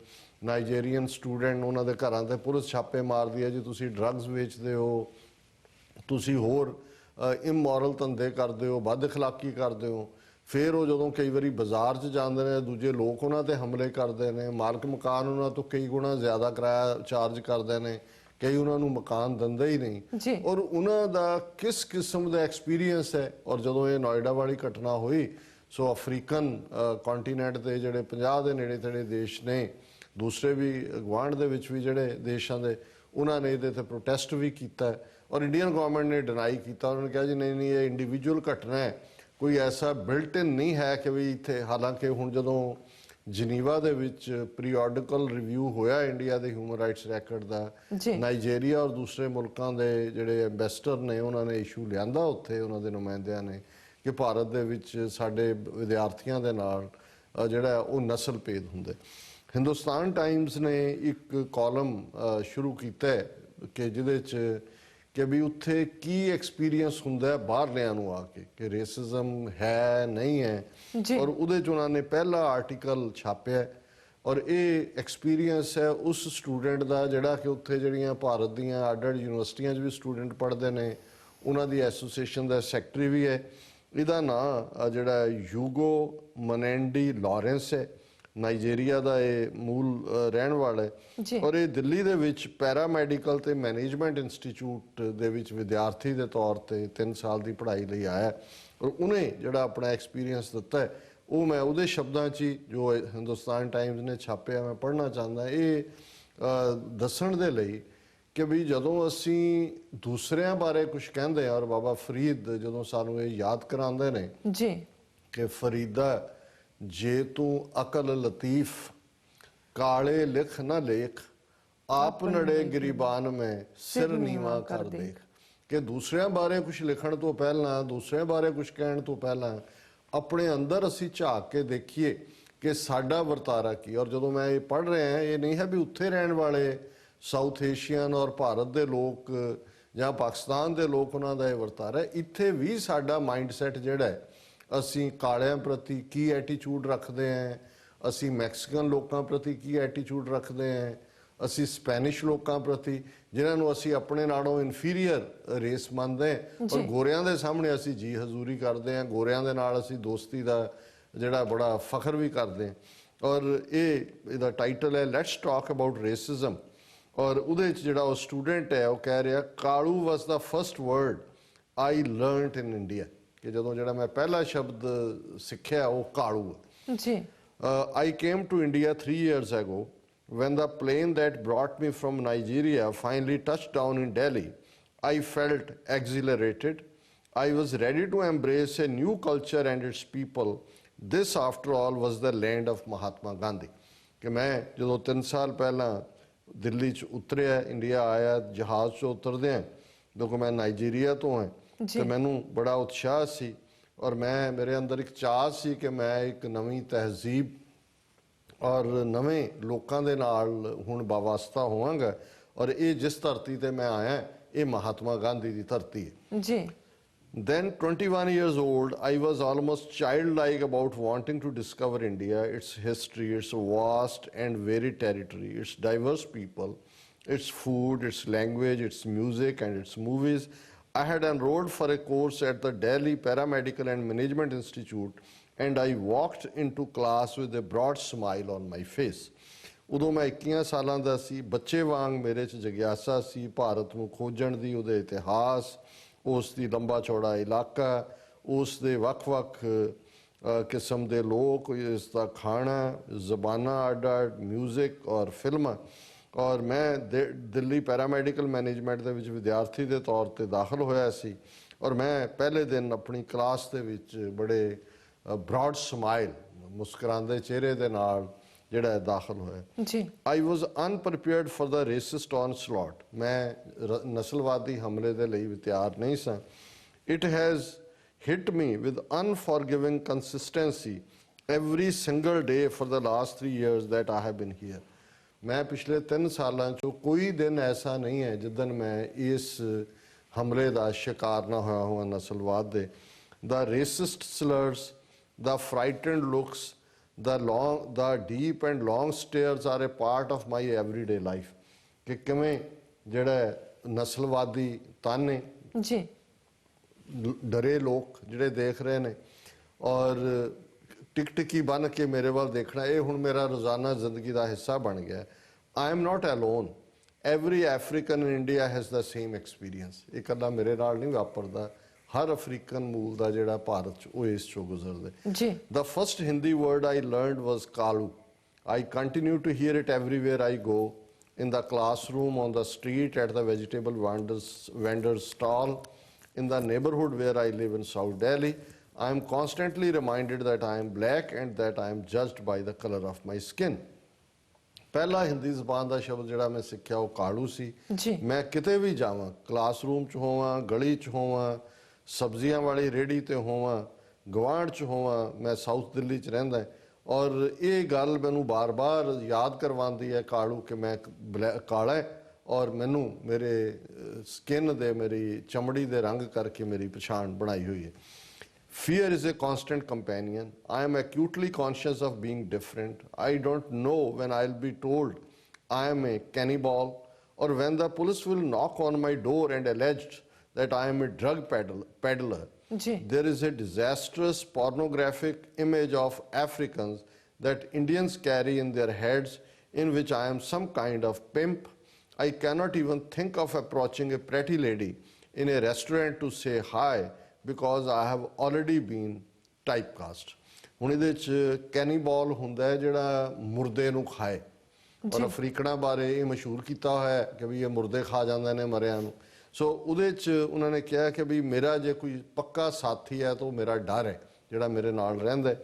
ਨਾਈਜੀਰੀਅਨ ਸਟੂਡੈਂਟ, ਉਹਨਾਂ ਦੇ ਘਰਾਂ ਤੇ ਪੁਲਿਸ ਛਾਪੇ ਮਾਰਦੀ ਹੈ ਜੀ ਤੁਸੀਂ ਡਰੱਗਸ ਵੇਚਦੇ ਹੋ, ਤੁਸੀਂ ਹੋਰ ਇਮੋਰਲ ਧੰਦੇ ਕਰਦੇ ਹੋ, ਬਦ ਅਖਲਾਕੀ ਕਰਦੇ ਹੋ। ਫਿਰ ਉਹ ਜਦੋਂ ਕਈ ਵਾਰੀ ਬਾਜ਼ਾਰ 'ਚ ਜਾਂਦੇ ਨੇ, ਦੂਜੇ ਲੋਕ ਉਹਨਾਂ ਤੇ ਹਮਲੇ ਕਰਦੇ ਨੇ, ਮਾਲਕ ਮਕਾਨ ਉਹਨਾਂ ਤੋਂ ਕਈ ਗੁਣਾ ਜ਼ਿਆਦਾ ਕਿਰਾਇਆ ਚਾਰਜ ਕਰਦੇ ਨੇ, ਕਈ ਉਹਨਾਂ ਨੂੰ ਮਕਾਨ ਦਿੰਦੇ ਹੀ ਨਹੀਂ। ਔਰ ਉਹਨਾਂ ਦਾ ਕਿਸ ਕਿਸਮ ਦਾ ਐਕਸਪੀਰੀਅੰਸ ਹੈ। ਔਰ ਜਦੋਂ ਇਹ ਨੋਇਡਾ ਵਾਲੀ ਘਟਨਾ ਹੋਈ, ਸੋ ਅਫਰੀਕਨ ਕੰਟੀਨੈਂਟ ਦੇ ਜਿਹੜੇ 50 ਦੇ ਨੇੜੇ ਤੇੜੇ ਦੇਸ਼ ਨੇ, ਦੂਸਰੇ ਵੀ ਗੁਆਂਢ ਦੇ ਵਿੱਚ ਵੀ ਜਿਹੜੇ ਦੇਸ਼ਾਂ ਦੇ, ਉਹਨਾਂ ਨੇ ਇਹਦੇ ਤੇ ਪ੍ਰੋਟੈਸਟ ਵੀ ਕੀਤਾ, ਔਰ ਇੰਡੀਅਨ ਗਵਰਨਮੈਂਟ ਨੇ ਡਿਨਾਈ ਕੀਤਾ। ਉਹਨਾਂ ਨੇ ਕਿਹਾ ਜੀ ਨਹੀਂ ਨਹੀਂ, ਇਹ ਇੰਡੀਵਿਜੂਅਲ ਘਟਨਾ ਹੈ, ਕੋਈ ਐਸਾ ਬਿਲਟ ਇਨ ਨਹੀਂ ਹੈ ਕਿ ਵੀ ਇੱਥੇ। ਹਾਲਾਂਕਿ ਹੁਣ ਜਦੋਂ ਜਨੀਵਾ ਦੇ ਵਿੱਚ ਪੀਰੀਓਡਿਕਲ ਰਿਵਿਊ ਹੋਇਆ ਇੰਡੀਆ ਦੇ ਹਿਊਮਨ ਰਾਈਟਸ ਰੈਕੋਰਡ ਦਾ, ਨਾਈਜੀਰੀਆ ਔਰ ਦੂਸਰੇ ਮੁਲਕਾਂ ਦੇ ਜਿਹੜੇ ਐਂਬੈਸਡਰ ਨੇ ਉਹਨਾਂ ਨੇ ਇਸ਼ੂ ਲਿਆਂਦਾ ਉੱਥੇ, ਉਹਨਾਂ ਦੇ ਨੁਮਾਇੰਦਿਆਂ ਨੇ, ਕਿ ਭਾਰਤ ਦੇ ਵਿੱਚ ਸਾਡੇ ਵਿਦਿਆਰਥੀਆਂ ਦੇ ਨਾਲ ਜਿਹੜਾ ਉਹ ਨਸਲ ਭੇਦ ਹੁੰਦਾ। ਹਿੰਦੁਸਤਾਨ ਟਾਈਮਸ ਨੇ ਇੱਕ ਕਾਲਮ ਸ਼ੁਰੂ ਕੀਤਾ ਕਿ ਜਿਹਦੇ 'ਚ ਕਿ ਵੀ ਉੱਥੇ ਕੀ ਐਕਸਪੀਰੀਅੰਸ ਹੁੰਦਾ ਬਾਹਰਲਿਆਂ ਨੂੰ ਆ ਕੇ, ਕਿ ਰੇਸਿਜ਼ਮ ਹੈ ਨਹੀਂ ਹੈ। ਔਰ ਉਹਦੇ 'ਚ ਉਹਨਾਂ ਨੇ ਪਹਿਲਾ ਆਰਟੀਕਲ ਛਾਪਿਆ, ਔਰ ਇਹ ਐਕਸਪੀਰੀਅੰਸ ਹੈ ਉਸ ਸਟੂਡੈਂਟ ਦਾ ਜਿਹੜਾ ਕਿ ਉੱਥੇ ਜਿਹੜੀਆਂ ਭਾਰਤ ਦੀਆਂ ਅੱਡ-ਅੱਡ ਯੂਨੀਵਰਸਿਟੀਆਂ 'ਚ ਵੀ ਸਟੂਡੈਂਟ ਪੜ੍ਹਦੇ ਨੇ, ਉਹਨਾਂ ਦੀ ਐਸੋਸੀਏਸ਼ਨ ਦਾ ਸੈਕਟਰੀ ਵੀ ਹੈ। ਇਹਦਾ ਨਾਂ ਜਿਹੜਾ ਯੂਗੋ ਮਨੈਂਡੀ ਲਾਰੈਂਸ ਹੈ, ਨਾਈਜੀਰੀਆ ਦਾ ਇਹ ਮੂਲ ਰਹਿਣ ਵਾਲਾ ਹੈ, ਔਰ ਇਹ ਦਿੱਲੀ ਦੇ ਵਿੱਚ ਪੈਰਾਮੈਡੀਕਲ ਤੇ ਮੈਨੇਜਮੈਂਟ ਇੰਸਟੀਚਿਊਟ ਦੇ ਵਿੱਚ ਵਿਦਿਆਰਥੀ ਦੇ ਤੌਰ ਤੇ 3 ਸਾਲ ਦੀ ਪੜ੍ਹਾਈ ਲਈ ਆਇਆ। ਔਰ ਉਹਨੇ ਜਿਹੜਾ ਆਪਣਾ ਐਕਸਪੀਰੀਅੰਸ ਦਿੱਤਾ ਹੈ, ਉਹ ਮੈਂ ਉਹਦੇ ਸ਼ਬਦਾਂ 'ਚ ਹੀ ਜੋ ਹਿੰਦੁਸਤਾਨ ਟਾਈਮਸ ਨੇ ਛਾਪਿਆ ਮੈਂ ਪੜ੍ਹਨਾ ਚਾਹੁੰਦਾ, ਇਹ ਦੱਸਣ ਦੇ ਲਈ ਕਿ ਵੀ ਜਦੋਂ ਅਸੀਂ ਦੂਸਰਿਆਂ ਬਾਰੇ ਕੁਝ ਕਹਿੰਦੇ ਹਾਂ, ਔਰ ਬਾਬਾ ਫਰੀਦ ਜਦੋਂ ਸਾਨੂੰ ਇਹ ਯਾਦ ਕਰਾਉਂਦੇ ਨੇ ਕਿ ਫਰੀਦਾ ਜੇ ਤੂੰ ਅਕਲ ਲਤੀਫ ਕਾਲੇ ਲਿਖ ਨਾ ਲੇਖ, ਆਪ ਨੜੇ ਗਰੀਬਾਨ ਮੈਂ ਸਿਰ ਨੀਵਾ ਕਰ ਦੇਖ, ਕਿ ਦੂਸਰਿਆਂ ਬਾਰੇ ਕੁਝ ਲਿਖਣ ਤੋਂ ਪਹਿਲਾਂ, ਦੂਸਰਿਆਂ ਬਾਰੇ ਕੁਝ ਕਹਿਣ ਤੋਂ ਪਹਿਲਾਂ ਆਪਣੇ ਅੰਦਰ ਅਸੀਂ ਝਾਕ ਕੇ ਦੇਖੀਏ ਕਿ ਸਾਡਾ ਵਰਤਾਰਾ ਕੀ। ਔਰ ਜਦੋਂ ਮੈਂ ਇਹ ਪੜ੍ਹ ਰਿਹਾ, ਇਹ ਨਹੀਂ ਹੈ ਵੀ ਉੱਥੇ ਰਹਿਣ ਵਾਲੇ ਸਾਊਥ ਏਸ਼ੀਅਨ ਔਰ ਭਾਰਤ ਦੇ ਲੋਕ ਜਾਂ ਪਾਕਿਸਤਾਨ ਦੇ ਲੋਕ ਉਹਨਾਂ ਦਾ ਇਹ ਵਰਤਾਰਾ ਹੈ। ਇੱਥੇ ਵੀ ਸਾਡਾ ਮਾਈਂਡਸੈਟ ਜਿਹੜਾ ਹੈ, ਅਸੀਂ ਕਾਲਿਆਂ ਪ੍ਰਤੀ ਕੀ ਐਟੀਟਿਊਡ ਰੱਖਦੇ ਹਾਂ, ਅਸੀਂ ਮੈਕਸੀਕਨ ਲੋਕਾਂ ਪ੍ਰਤੀ ਕੀ ਐਟੀਟਿਊਡ ਰੱਖਦੇ ਹਾਂ, ਅਸੀਂ ਸਪੈਨਿਸ਼ ਲੋਕਾਂ ਪ੍ਰਤੀ ਜਿਨ੍ਹਾਂ ਨੂੰ ਅਸੀਂ ਆਪਣੇ ਨਾਲੋਂ ਇਨਫੀਰੀਅਰ ਰੇਸ ਮੰਨਦੇ ਹਾਂ, ਔਰ ਗੋਰਿਆਂ ਦੇ ਸਾਹਮਣੇ ਅਸੀਂ ਜੀ ਹਜ਼ੂਰੀ ਕਰਦੇ ਹਾਂ, ਗੋਰਿਆਂ ਦੇ ਨਾਲ ਅਸੀਂ ਦੋਸਤੀ ਦਾ ਜਿਹੜਾ ਬੜਾ ਫਖਰ ਵੀ ਕਰਦੇ ਹਾਂ। ਔਰ ਇਹਦਾ ਟਾਈਟਲ ਹੈ ਲੈਟਸ ਟਾਕ ਅਬਾਊਟ ਰੇਸਿਜ਼ਮ। ਔਰ ਉਹਦੇ 'ਚ ਜਿਹੜਾ ਉਹ ਸਟੂਡੈਂਟ ਹੈ ਉਹ ਕਹਿ ਰਿਹਾ ਕਾਲੂ was the first word I learned in India, ਕਿ ਜਦੋਂ ਜਿਹੜਾ ਮੈਂ ਪਹਿਲਾ ਸ਼ਬਦ ਸਿੱਖਿਆ ਉਹ ਕਾਲੂ ਹੈ
ਜੀ।
I came to India 3 years ago. When the plane that brought me from Nigeria finally touched down in Delhi, I felt exhilarated. I was ready to embrace a new culture and its people. This, after all, was the land of Mahatma Gandhi. ਕਿ ਮੈਂ ਜਦੋਂ 3 ਸਾਲ ਪਹਿਲਾਂ ਦਿੱਲੀ 'ਚ ਉਤਰਿਆ, India ਆਇਆ, ਜਹਾਜ਼ 'ਚੋਂ ਉਤਰਦੇ ਹਾਂ, ਕਿਉਂਕਿ ਮੈਂ ਨਾਈਜੀਰੀਆ ਤੋਂ ਹਾਂ, ਤੇ ਮੈਨੂੰ ਬੜਾ ਉਤਸ਼ਾਹ ਸੀ ਔਰ ਮੇਰੇ ਅੰਦਰ ਇੱਕ ਚਾਹ ਸੀ ਕਿ ਮੈਂ ਇੱਕ ਨਵੀਂ ਤਹਿਜ਼ੀਬ ਔਰ ਨਵੇਂ ਲੋਕਾਂ ਦੇ ਨਾਲ ਹੁਣ ਵਾਬਸਤਾ ਹੋਵਾਂਗਾ। ਔਰ ਇਹ ਜਿਸ ਧਰਤੀ ਤੇ ਮੈਂ ਆਇਆ ਇਹ ਮਹਾਤਮਾ ਗਾਂਧੀ ਦੀ ਧਰਤੀ ਹੈ
ਜੀ।
Then 21 years old, I was almost childlike about wanting to discover India, its history, its vast and varied territory, its diverse people, its food, its language, its music and its movies. I had enrolled for a course at the Delhi Paramedical and Management Institute and I walked into class with a broad smile on my face. ਉਦੋਂ ਮੈਂ 21 ਸਾਲਾਂ ਦਾ ਸੀ, ਬੱਚੇ ਵਾਂਗ ਮੇਰੇ 'ਚ ਜਗਿਆਸਾ ਸੀ ਭਾਰਤ ਨੂੰ ਖੋਜਣ ਦੀ, ਉਹਦੇ ਇਤਿਹਾਸ, ਉਸ ਦੀ ਲੰਬਾ ਚੌੜਾ ਇਲਾਕਾ, ਉਸ ਦੇ ਵੱਖ-ਵੱਖ ਕਿਸਮ ਦੇ ਲੋਕ, ਇਸ ਦਾ ਖਾਣਾ, ਜ਼ਬਾਨਾਂ ਅੱਡ-ਅੱਡ, ਮਿਊਜ਼ਿਕ ਔਰ ਫਿਲਮਾਂ। ਔਰ ਮੈਂ ਦਿੱਲੀ ਪੈਰਾਮੈਡੀਕਲ ਮੈਨੇਜਮੈਂਟ ਦੇ ਵਿੱਚ ਵਿਦਿਆਰਥੀ ਦੇ ਤੌਰ ਤੇ ਦਾਖਲ ਹੋਇਆ ਸੀ ਔਰ ਮੈਂ ਪਹਿਲੇ ਦਿਨ ਆਪਣੀ ਕਲਾਸ ਦੇ ਵਿੱਚ ਬੜੇ ਬ੍ਰੌਡ ਸਮਾਈਲ, ਮੁਸਕਰਾਉਂਦੇ ਚਿਹਰੇ ਦੇ ਨਾਲ ਜਿਹੜਾ ਦਾਖਲ ਹੋਇਆ
ਜੀ।
I was unprepared for the racist onslaught. ਮੈਂ ਨਸਲਵਾਦੀ ਹਮਲੇ ਦੇ ਲਈ ਵੀ ਤਿਆਰ ਨਹੀਂ ਸਾਂ। It has hit me with unforgiving consistency every single day for the last 3 years that I have been here। ਮੈਂ ਪਿਛਲੇ 3 ਸਾਲਾਂ 'ਚੋਂ ਕੋਈ ਦਿਨ ਐਸਾ ਨਹੀਂ ਹੈ ਜਿੱਦਣ ਮੈਂ ਇਸ ਹਮਲੇ ਦਾ ਸ਼ਿਕਾਰ ਨਾ ਹੋਇਆ ਹੋਵਾਂ ਨਸਲਵਾਦ ਦੇ। The racist slurs, the frightened looks, the deep and long stares are a part of my everyday life। ਕਿ ਕਿਵੇਂ ਜਿਹੜਾ ਨਸਲਵਾਦੀ ਤਾਨੇ
ਜੀ,
ਡਰੇ ਲੋਕ ਜਿਹੜੇ ਦੇਖ ਰਹੇ ਨੇ ਔਰ ਟਿਕਟਿਕੀ ਬਣ ਕੇ ਮੇਰੇ ਵੱਲ ਦੇਖਣਾ, ਇਹ ਹੁਣ ਮੇਰਾ ਰੋਜ਼ਾਨਾ ਜ਼ਿੰਦਗੀ ਦਾ ਹਿੱਸਾ ਬਣ ਗਿਆ। I am not alone, every African in India has the same experience. ਇਹ ਇਕੱਲਾ ਮੇਰੇ ਨਾਲ ਨਹੀਂ ਵਾਪਰਦਾ, ਹਰ ਅਫਰੀਕਨ ਮੂਲ ਦਾ ਜਿਹੜਾ ਭਾਰਤ 'ਚ ਉਹ ਇਸ 'ਚੋਂ ਗੁਜ਼ਰਦੇ।
ਜੀ।
The first Hindi word I learned was kalu. I continue to hear it everywhere I go, in the classroom, on the street, at the vegetable vendor's stall, in the neighborhood where I live in South Delhi. I am constantly reminded that I am black and that I am judged by the color of my skin। ਪਹਿਲਾ ਹਿੰਦੀ ਜ਼ਬਾਨ ਦਾ ਸ਼ਬਦ ਜਿਹੜਾ ਮੈਂ ਸਿੱਖਿਆ ਉਹ ਕਾਲੂ ਸੀ। ਮੈਂ ਕਿਤੇ ਵੀ ਜਾਵਾਂ, ਕਲਾਸਰੂਮ 'ਚ ਹੋਵਾਂ, ਗਲੀ 'ਚ ਹੋਵਾਂ, ਸਬਜ਼ੀਆਂ ਵਾਲੀ ਰੇਹੜੀ ਤੇ ਹੋਵਾਂ, ਗਵਾਂਢ 'ਚ ਹੋਵਾਂ, ਮੈਂ ਸਾਊਥ ਦਿੱਲੀ 'ਚ ਰਹਿੰਦਾ ਔਰ ਇਹ ਗੱਲ ਮੈਨੂੰ ਬਾਰ-ਬਾਰ ਯਾਦ ਕਰਵਾਉਂਦੀ ਹੈ ਕਾਲੂ ਕਿ ਮੈਂ ਕਾਲਾ ਹੈ ਔਰ ਮੈਨੂੰ ਮੇਰੇ ਸਕਿਨ ਦੇ, ਮੇਰੀ ਚਮੜੀ ਦੇ ਰੰਗ ਕਰਕੇ ਮੇਰੀ ਪਛਾਣ ਬਣਾਈ ਹੋਈ ਹੈ। Fear is a constant companion. I am acutely conscious of being different. I don't know when I'll be told I am a cannibal or when the police will knock on my door and alleged that I am a drug peddler. There is a disastrous pornographic image of Africans that Indians carry in their heads in which I am some kind of pimp. I cannot even think of approaching a pretty lady in a restaurant to say hi because I have already been typecast। ਹੁਣ ਇਹਦੇ 'ਚ ਕੈਨੀਬਾਲ ਹੁੰਦਾ ਹੈ ਜਿਹੜਾ ਮੁਰਦੇ ਨੂੰ ਖਾਏ ਔਰ ਅਫਰੀਕਨਾਂ ਬਾਰੇ ਇਹ ਮਸ਼ਹੂਰ ਕੀਤਾ ਹੋਇਆ ਹੈ ਕਿ ਵੀ ਇਹ ਮੁਰਦੇ ਖਾ ਜਾਂਦੇ ਨੇ ਮਰਿਆਂ ਨੂੰ। ਸੋ ਉਹਦੇ 'ਚ ਉਹਨਾਂ ਨੇ ਕਿਹਾ ਕਿ ਵੀ ਮੇਰਾ ਜੇ ਕੋਈ ਪੱਕਾ ਸਾਥੀ ਹੈ ਤਾਂ ਉਹ ਮੇਰਾ ਡਰ ਹੈ ਜਿਹੜਾ ਮੇਰੇ ਨਾਲ ਰਹਿੰਦਾ।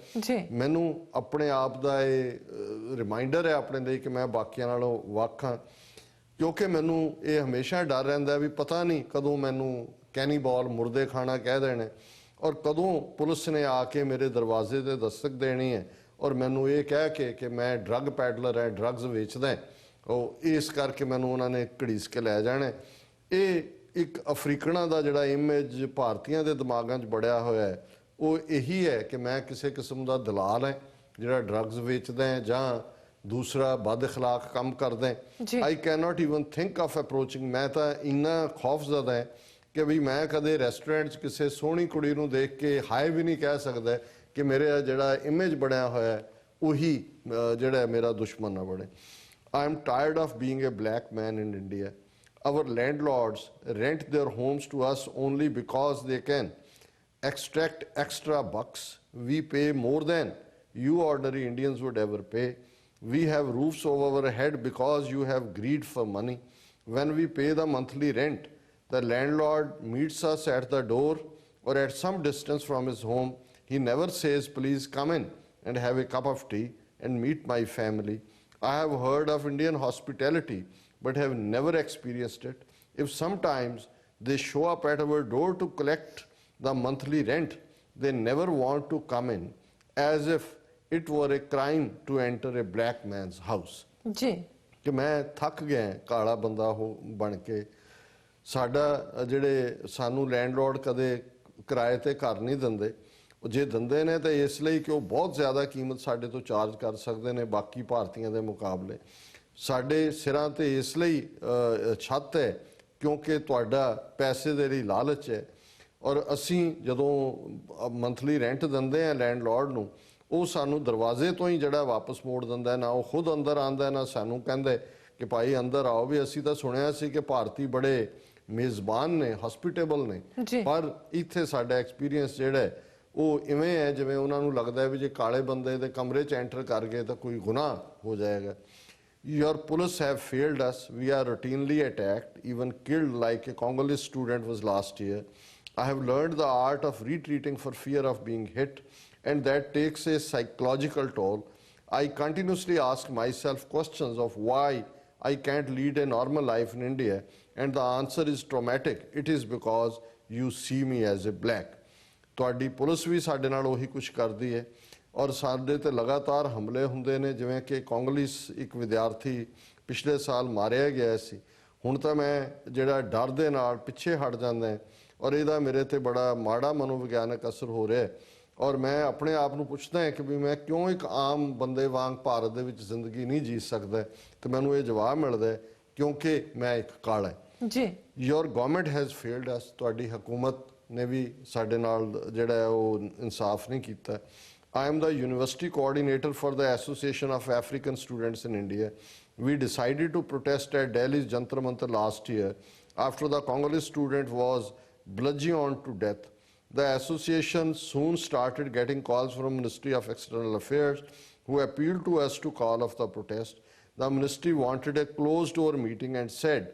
ਮੈਨੂੰ ਆਪਣੇ ਆਪ ਦਾ ਇਹ ਰਿਮਾਈਂਡਰ ਹੈ ਆਪਣੇ ਲਈ ਕਿ ਮੈਂ ਬਾਕੀਆਂ ਨਾਲੋਂ ਵੱਖ ਹਾਂ, ਕਿਉਂਕਿ ਮੈਨੂੰ ਇਹ ਹਮੇਸ਼ਾ ਡਰ ਰਹਿੰਦਾ ਵੀ ਪਤਾ ਨਹੀਂ ਕਦੋਂ ਮੈਨੂੰ ਕੈਨੀਬਾਲ ਮੁਰਦੇ ਖਾਣਾ ਕਹਿ ਦੇਣ ਔਰ ਕਦੋਂ ਪੁਲਿਸ ਨੇ ਆ ਕੇ ਮੇਰੇ ਦਰਵਾਜ਼ੇ ਤੇ ਦਸਤਕ ਦੇਣੀ ਹੈ ਔਰ ਮੈਨੂੰ ਇਹ ਕਹਿ ਕੇ ਕਿ ਮੈਂ ਡਰੱਗ ਪੈਡਲਰ ਹੈ, ਡਰੱਗਸ ਵੇਚਦਾ, ਉਹ ਇਸ ਕਰਕੇ ਮੈਨੂੰ ਉਹਨਾਂ ਨੇ ਘੜੀਸ ਕੇ ਲੈ ਜਾਣਾ। ਇਹ ਇੱਕ ਅਫਰੀਕਨਾਂ ਦਾ ਜਿਹੜਾ ਇਮੇਜ ਭਾਰਤੀਆਂ ਦੇ ਦਿਮਾਗਾਂ 'ਚ ਬੜਿਆ ਹੋਇਆ ਹੈ, ਉਹ ਇਹੀ ਹੈ ਕਿ ਮੈਂ ਕਿਸੇ ਕਿਸਮ ਦਾ ਦਲਾਲ ਹੈ ਜਿਹੜਾ ਡਰੱਗਸ ਵੇਚਦਾ ਹੈ ਜਾਂ ਦੂਸਰਾ ਬਦ ਅਖਲਾਕ ਕੰਮ ਕਰਦਾ। I can not even think of ਅਪਰੋਚਿੰਗ, ਮੈਂ ਤਾਂ ਇੰਨਾ ਖੌਫਜ਼ਦਾ ਹੈ ਕਿ ਵੀ ਮੈਂ ਕਦੇ ਰੈਸਟੋਰੈਂਟ 'ਚ ਕਿਸੇ ਸੋਹਣੀ ਕੁੜੀ ਨੂੰ ਦੇਖ ਕੇ ਹਾਏ ਵੀ ਨਹੀਂ ਕਹਿ ਸਕਦਾ ਕਿ ਮੇਰੇ ਜਿਹੜਾ ਇਮੇਜ ਬਣਿਆ ਹੋਇਆ ਉਹੀ ਜਿਹੜਾ ਮੇਰਾ ਦੁਸ਼ਮਣ ਨਾ ਬਣੇ। I am tired of being a black man in India. Our landlords rent their homes to us only because they can extract extra bucks. We pay more than you ordinary Indians would ever pay. We have roofs over our head because you have greed for money. When we pay the monthly rent, the landlord meets us at the door or at some distance from his home. He never says, please come in and have a cup of tea and meet my family. I have heard of Indian hospitality but have never experienced it. If sometimes they show up at our door to collect the monthly rent, they never want to come in, as if it were a crime to enter a black man's house.
ਜੀ
ਕਿ ਮੈਂ ਥੱਕ ਗਿਆ ਕਾਲਾ ਬੰਦਾ ਹੋ ਬਣ ਕੇ। ਸਾਡਾ ਜਿਹੜੇ ਸਾਨੂੰ ਲੈਂਡਲੋਰਡ ਕਦੇ ਕਿਰਾਏ ਤੇ ਘਰ ਨਹੀਂ ਦਿੰਦੇ, ਜੇ ਦਿੰਦੇ ਨੇ ਤਾਂ ਇਸ ਲਈ ਕਿ ਉਹ ਬਹੁਤ ਜ਼ਿਆਦਾ ਕੀਮਤ ਸਾਡੇ ਤੋਂ ਚਾਰਜ ਕਰ ਸਕਦੇ ਨੇ ਬਾਕੀ ਭਾਰਤੀਆਂ ਦੇ ਮੁਕਾਬਲੇ। ਸਾਡੇ ਸਿਰਾਂ ਤੇ ਇਸ ਲਈ ਛੱਤ ਹੈ ਕਿਉਂਕਿ ਤੁਹਾਡਾ ਪੈਸੇ ਦੇ ਲਈ ਲਾਲਚ ਹੈ। ਔਰ ਅਸੀਂ ਜਦੋਂ ਮੰਥਲੀ ਰੈਂਟ ਦਿੰਦੇ ਆ ਲੈਂਡਲੋਰਡ ਨੂੰ, ਉਹ ਸਾਨੂੰ ਦਰਵਾਜ਼ੇ ਤੋਂ ਹੀ ਜਿਹੜਾ ਵਾਪਸ ਮੋੜ ਦਿੰਦਾ, ਨਾ ਉਹ ਖੁਦ ਅੰਦਰ ਆਉਂਦਾ ਨਾ ਸਾਨੂੰ ਕਹਿੰਦਾ ਕਿ ਭਾਈ ਅੰਦਰ ਆਓ। ਵੀ ਅਸੀਂ ਤਾਂ ਸੁਣਿਆ ਸੀ ਕਿ ਭਾਰਤੀ ਬੜੇ ਮੇਜ਼ਬਾਨ ਨੇ, ਹਸਪੀਟੇਬਲ ਨੇ, ਪਰ ਇੱਥੇ ਸਾਡਾ ਐਕਸਪੀਰੀਅੰਸ ਜਿਹੜਾ ਉਹ ਇਵੇਂ ਹੈ ਜਿਵੇਂ ਉਹਨਾਂ ਨੂੰ ਲੱਗਦਾ ਹੈ ਵੀ ਜੇ ਕਾਲੇ ਬੰਦੇ ਦੇ ਕਮਰੇ 'ਚ ਐਂਟਰ ਕਰ ਗਏ ਤਾਂ ਕੋਈ ਗੁਨਾਹ ਹੋ ਜਾਏਗਾ। Your police have failed us. We are routinely attacked, even killed, like a Congolese student was last year. I have learned the art of retreating for fear of being hit, and that takes a psychological toll. I continuously ask myself questions of why I can't lead a normal life in India, and the answer is traumatic. It is because you see me as a black. ਤੁਹਾਡੀ police ਵੀ ਸਾਡੇ ਨਾਲ ਉਹੀ ਕੁਝ ਕਰਦੀ ਹੈ ਔਰ ਸਾਡੇ ਤੇ ਲਗਾਤਾਰ ਹਮਲੇ ਹੁੰਦੇ ਨੇ। ਜਿਵੇਂ ਕਿ ਕਾਂਗੋਲੀਸ ਇੱਕ ਵਿਦਿਆਰਥੀ ਪਿਛਲੇ ਸਾਲ ਮਾਰਿਆ ਗਿਆ ਸੀ। ਹੁਣ ਤਾਂ ਮੈਂ ਜਿਹੜਾ ਡਰ ਦੇ ਨਾਲ ਪਿੱਛੇ ਹਟ ਜਾਂਦਾ ਔਰ ਇਹਦਾ ਮੇਰੇ ਤੇ ਬੜਾ ਮਾੜਾ ਮਨੋਵਿਗਿਆਨਕ ਅਸਰ ਹੋ ਰਿਹਾ ਔਰ ਮੈਂ ਆਪਣੇ ਆਪ ਨੂੰ ਪੁੱਛਦਾ ਹਾਂ ਕਿ ਵੀ ਮੈਂ ਕਿਉਂ ਇੱਕ ਆਮ ਬੰਦੇ ਵਾਂਗ ਭਾਰਤ ਦੇ ਵਿੱਚ ਜ਼ਿੰਦਗੀ ਨਹੀਂ ਜੀ ਸਕਦਾ। ਤੇ ਮੈਨੂੰ ਇਹ ਜਵਾਬ ਮਿਲਦਾ ਕਿਉਂਕਿ ਮੈਂ ਇੱਕ ਕਾਲਾ ਜੀ। ਯੋਰ ਗਵਰਨਮੈਂਟ ਹੈਜ਼ ਫੇਲਡ ਅਸ, ਤੁਹਾਡੀ ਹਕੂਮਤ ਨੇ ਵੀ ਸਾਡੇ ਨਾਲ ਜਿਹੜਾ ਉਹ ਇਨਸਾਫ ਨਹੀਂ ਕੀਤਾ। I am the university coordinator for the Association of African Students in India. We decided to protest at Delhi's Jantar Mantar last year after the Congolese student was bludgeoned to death. The association soon started getting calls from Ministry of External Affairs, who appealed to us to call off the protest. The ministry wanted a closed-door meeting and said